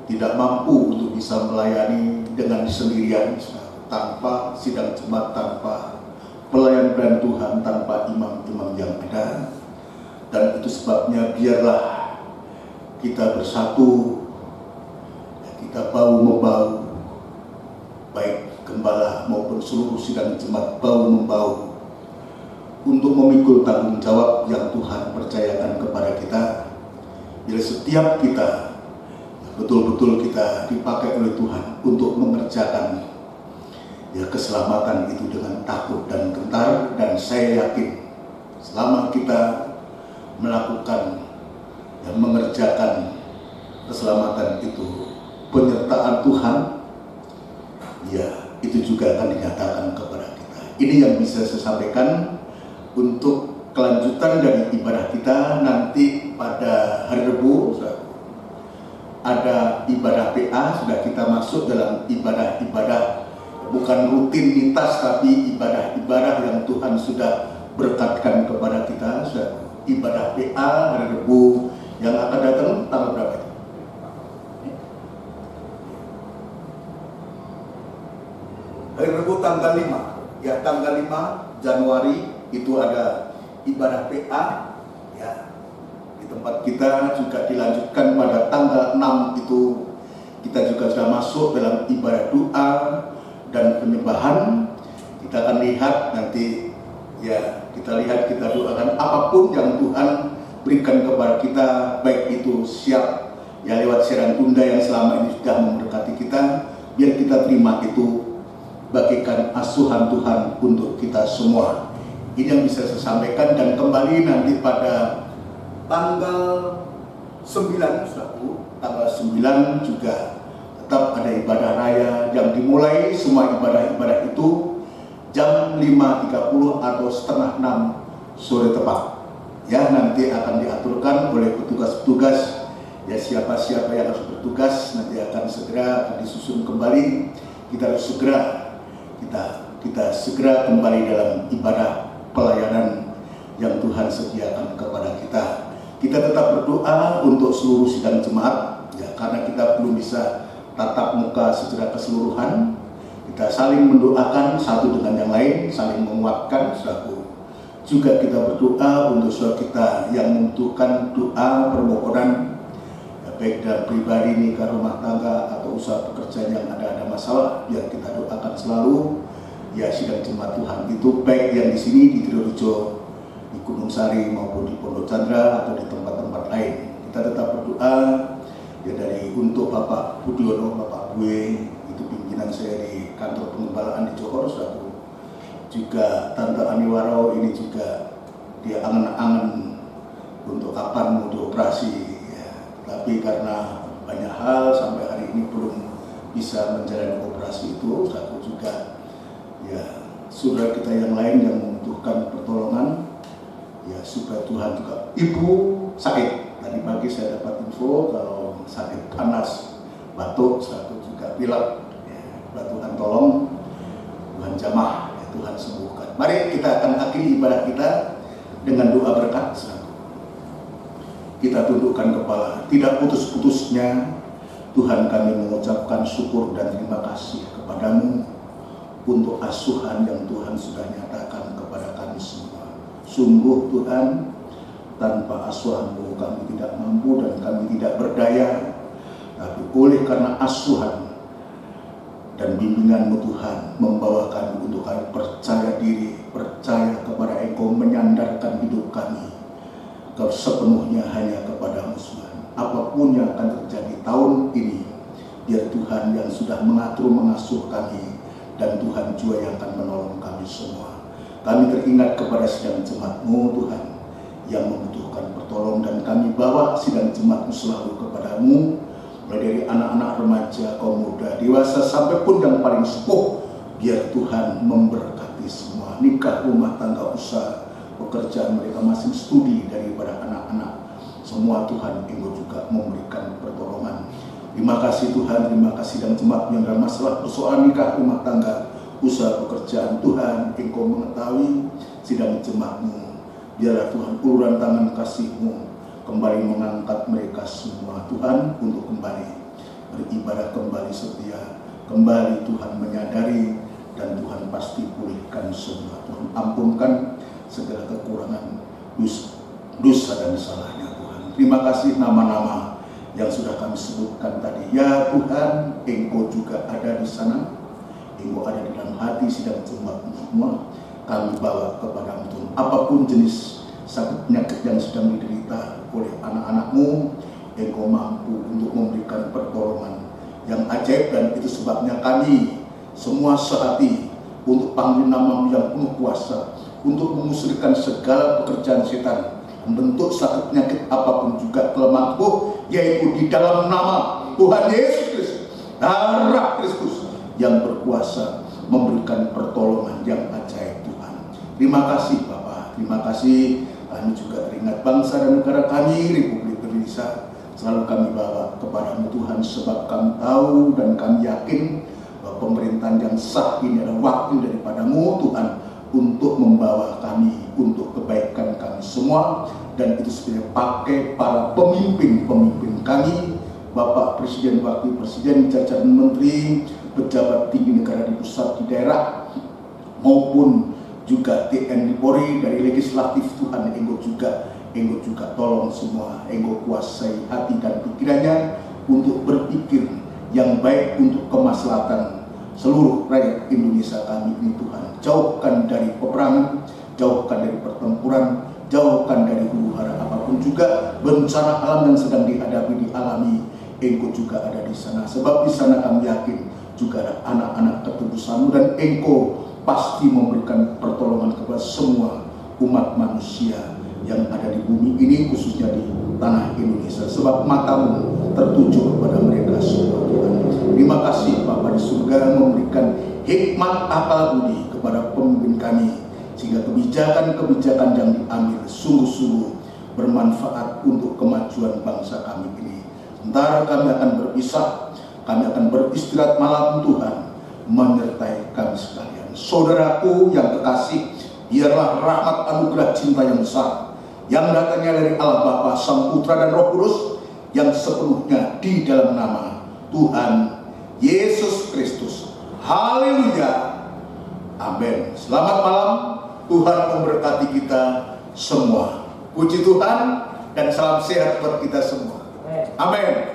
tidak mampu untuk bisa melayani dengan sendirian, tanpa sidang jemaat, tanpa pelayan Tuhan, tanpa imam-imam yang ada. Dan itu sebabnya biarlah kita bersatu, kita bahu-membahu, baik gembala maupun seluruh sidang jemaat bahu-membahu, untuk memikul tanggung jawab yang Tuhan percayakan kepada kita. Bila setiap kita betul-betul kita dipakai oleh Tuhan untuk mengerjakan keselamatan itu dengan takut dan gentar, dan saya yakin selama kita melakukan dan mengerjakan keselamatan itu, penyertaan Tuhan, ya itu juga akan dinyatakan kepada kita. Ini yang bisa saya sampaikan untuk kelanjutan dari ibadah kita nanti pada hari Rabu. Ada ibadah PA, sudah kita masuk dalam ibadah-ibadah bukan rutinitas tapi ibadah-ibadah yang Tuhan sudah berkatkan kepada kita. Ibadah PA hari Rabu yang akan datang tanggal berapa itu? Hari Rabu tanggal 5, ya tanggal 5 Januari itu ada ibadah PA, ya. Di tempat kita juga dilanjutkan pada tanggal 6 itu kita juga sudah masuk dalam ibadah doa dan penyembahan. Kita akan lihat nanti, ya kita lihat, kita doakan apapun yang Tuhan berikan kepada kita, baik itu siap ya lewat siaran tunda yang selama ini sudah memberkati kita, biar kita terima itu bagikan asuhan Tuhan untuk kita semua. Ini yang bisa saya sampaikan, dan kembali nanti pada tanggal 9, tanggal 9 juga tetap ada ibadah raya yang dimulai semua ibadah-ibadah itu jam 5.30 atau setengah 6 sore tepat. Ya, nanti akan diaturkan oleh petugas-petugas. Ya, siapa-siapa yang harus bertugas nanti akan segera disusun kembali. Kita harus segera kita segera kembali dalam ibadah pelayanan yang Tuhan sediakan kepada kita. Kita tetap berdoa untuk seluruh sidang jemaat, ya, karena kita belum bisa tatap muka secara keseluruhan. Kita saling mendoakan satu dengan yang lain, saling menguatkan. Juga kita berdoa untuk saudara kita yang membutuhkan doa permohonan, ya, baik dari pribadi, nikah, rumah tangga, atau usaha pekerjaan yang ada masalah, biar kita doakan selalu. Ya, sidang jemaat Tuhan itu baik yang di sini di Trirorejo, di Gunung Sari maupun di Pondok Chandra atau di tempat-tempat lain, kita tetap berdoa ya, dari untuk Bapak Budiono, Bapak Bue, itu pimpinan saya di kantor pengembalaan di Johor, juga Tante Aniwaro, ini juga dia angan-angan untuk kapan mau dioperasi, ya. Tapi karena banyak hal sampai hari ini belum bisa menjalani operasi itu. Aku juga, ya, saudara kita yang lain yang membutuhkan pertolongan, ya, supaya Tuhan juga. Ibu sakit, tadi pagi saya dapat info kalau sakit panas, batuk, satu juga pilek, ya, Tuhan tolong, Tuhan jamah, ya, Tuhan sembuhkan. Mari kita akan akhiri ibadah kita dengan doa berkat. Kita tundukkan kepala, tidak putus-putusnya Tuhan kami mengucapkan syukur dan terima kasih kepadamu untuk asuhan yang Tuhan sudah nyatakan kepada kami semua. Sungguh Tuhan, tanpa asuhan-Mu kami tidak mampu dan kami tidak berdaya, tapi oleh karena asuhan dan bimbingan-Mu Tuhan membawa kami untuk kami percaya diri, percaya kepada Engkau, menyandarkan hidup kami sepenuhnya hanya kepada-Mu Tuhan. Apapun yang akan terjadi tahun ini, biar Tuhan yang sudah mengatur mengasuh kami, dan Tuhan juga yang akan menolong kami semua. Kami teringat kepada sidang jemaat-Mu Tuhan yang membutuhkan pertolongan, dan kami bawa sidang jemaat-Mu selalu kepada-Mu, mulai dari anak-anak, remaja, kaum muda, dewasa, sampai pun yang paling sepuh. Biar Tuhan memberkati semua nikah, rumah tangga, usaha, pekerjaan mereka, masing studi daripada anak-anak. Semua Tuhan Engkau juga memberikan pertolongan. Terima kasih Tuhan, terima kasih dan jemaat yang dalam masalah persoalan nikah, rumah tangga, usaha pekerjaan. Tuhan Engkau mengetahui sidang jemaat-Mu. Biarlah Tuhan uluran tangan kasih-Mu kembali mengangkat mereka semua Tuhan untuk kembali beribadah, kembali setia, kembali Tuhan menyadari, dan Tuhan pasti pulihkan semua. Tuhan ampunkan segala kekurangan, dosa dan salahnya Tuhan. Terima kasih nama-nama yang sudah kami sebutkan tadi. Ya Tuhan, Engkau juga ada di sana, Engkau ada di dalam hati sidang jemaat semua. Kami bawa kepada-Mu Tuhan, apapun jenis sakit penyakit yang sedang diderita oleh anak-anak-Mu, Engkau mampu untuk memberikan pertolongan yang ajaib, dan itu sebabnya kami semua sehati untuk panggil nama-Mu yang penuh kuasa, untuk mengusirkan segala pekerjaan setan membentuk sakit penyakit apapun juga kelemahan tubuh, yaitu di dalam nama Tuhan Yesus Kristus, darah Kristus yang berkuasa memberikan pertolongan yang ajaib Tuhan. Terima kasih Bapak, terima kasih. Kami juga teringat bangsa dan negara kami, Republik Indonesia, selalu kami bawa kepadamu Tuhan, sebab kami tahu dan kami yakin bahwa pemerintahan yang sah ini adalah wakil daripadamu Tuhan, untuk membawa kami untuk kebaikan kami semua. Dan itu sebenarnya pakai para pemimpin-pemimpin kami, Bapak Presiden, Wakil Presiden, jajaran menteri, pejabat tinggi negara di pusat, di daerah, maupun juga TNI Polri dari legislatif Tuhan. Engkau juga tolong semua, Engkau kuasai hati dan pikirannya untuk berpikir yang baik untuk kemaslahatan seluruh rakyat Indonesia kami ini Tuhan. Jauhkan dari peperangan, jauhkan dari pertempuran, jauhkan dari huru-hara apapun juga bencana alam yang sedang dialami. Engkau juga ada di sana, sebab di sana kami yakin juga ada anak-anak tertubusanmu, dan Engkau pasti memberikan pertolongan kepada semua umat manusia yang ada di bumi ini, khususnya di tanah Indonesia, sebab matamu tertuju kepada mereka semua Tuhan. Terima kasih Bapa di surga, memberikan hikmat akal budi kepada pemimpin kami, sehingga kebijakan-kebijakan yang diambil sungguh-sungguh bermanfaat untuk kemajuan bangsa kami ini. Sementara kami akan berpisah, kami akan beristirahat malam, Tuhan menyertai kami sekalian. Saudaraku yang kekasih, biarlah rahmat anugerah cinta yang besar yang datangnya dari Allah Bapa, Sang Putra dan Roh Kudus, yang sepenuhnya di dalam nama Tuhan Yesus Kristus. Haleluya. Amin. Selamat malam. Tuhan memberkati kita semua. Puji Tuhan dan salam sehat buat kita semua. Amin.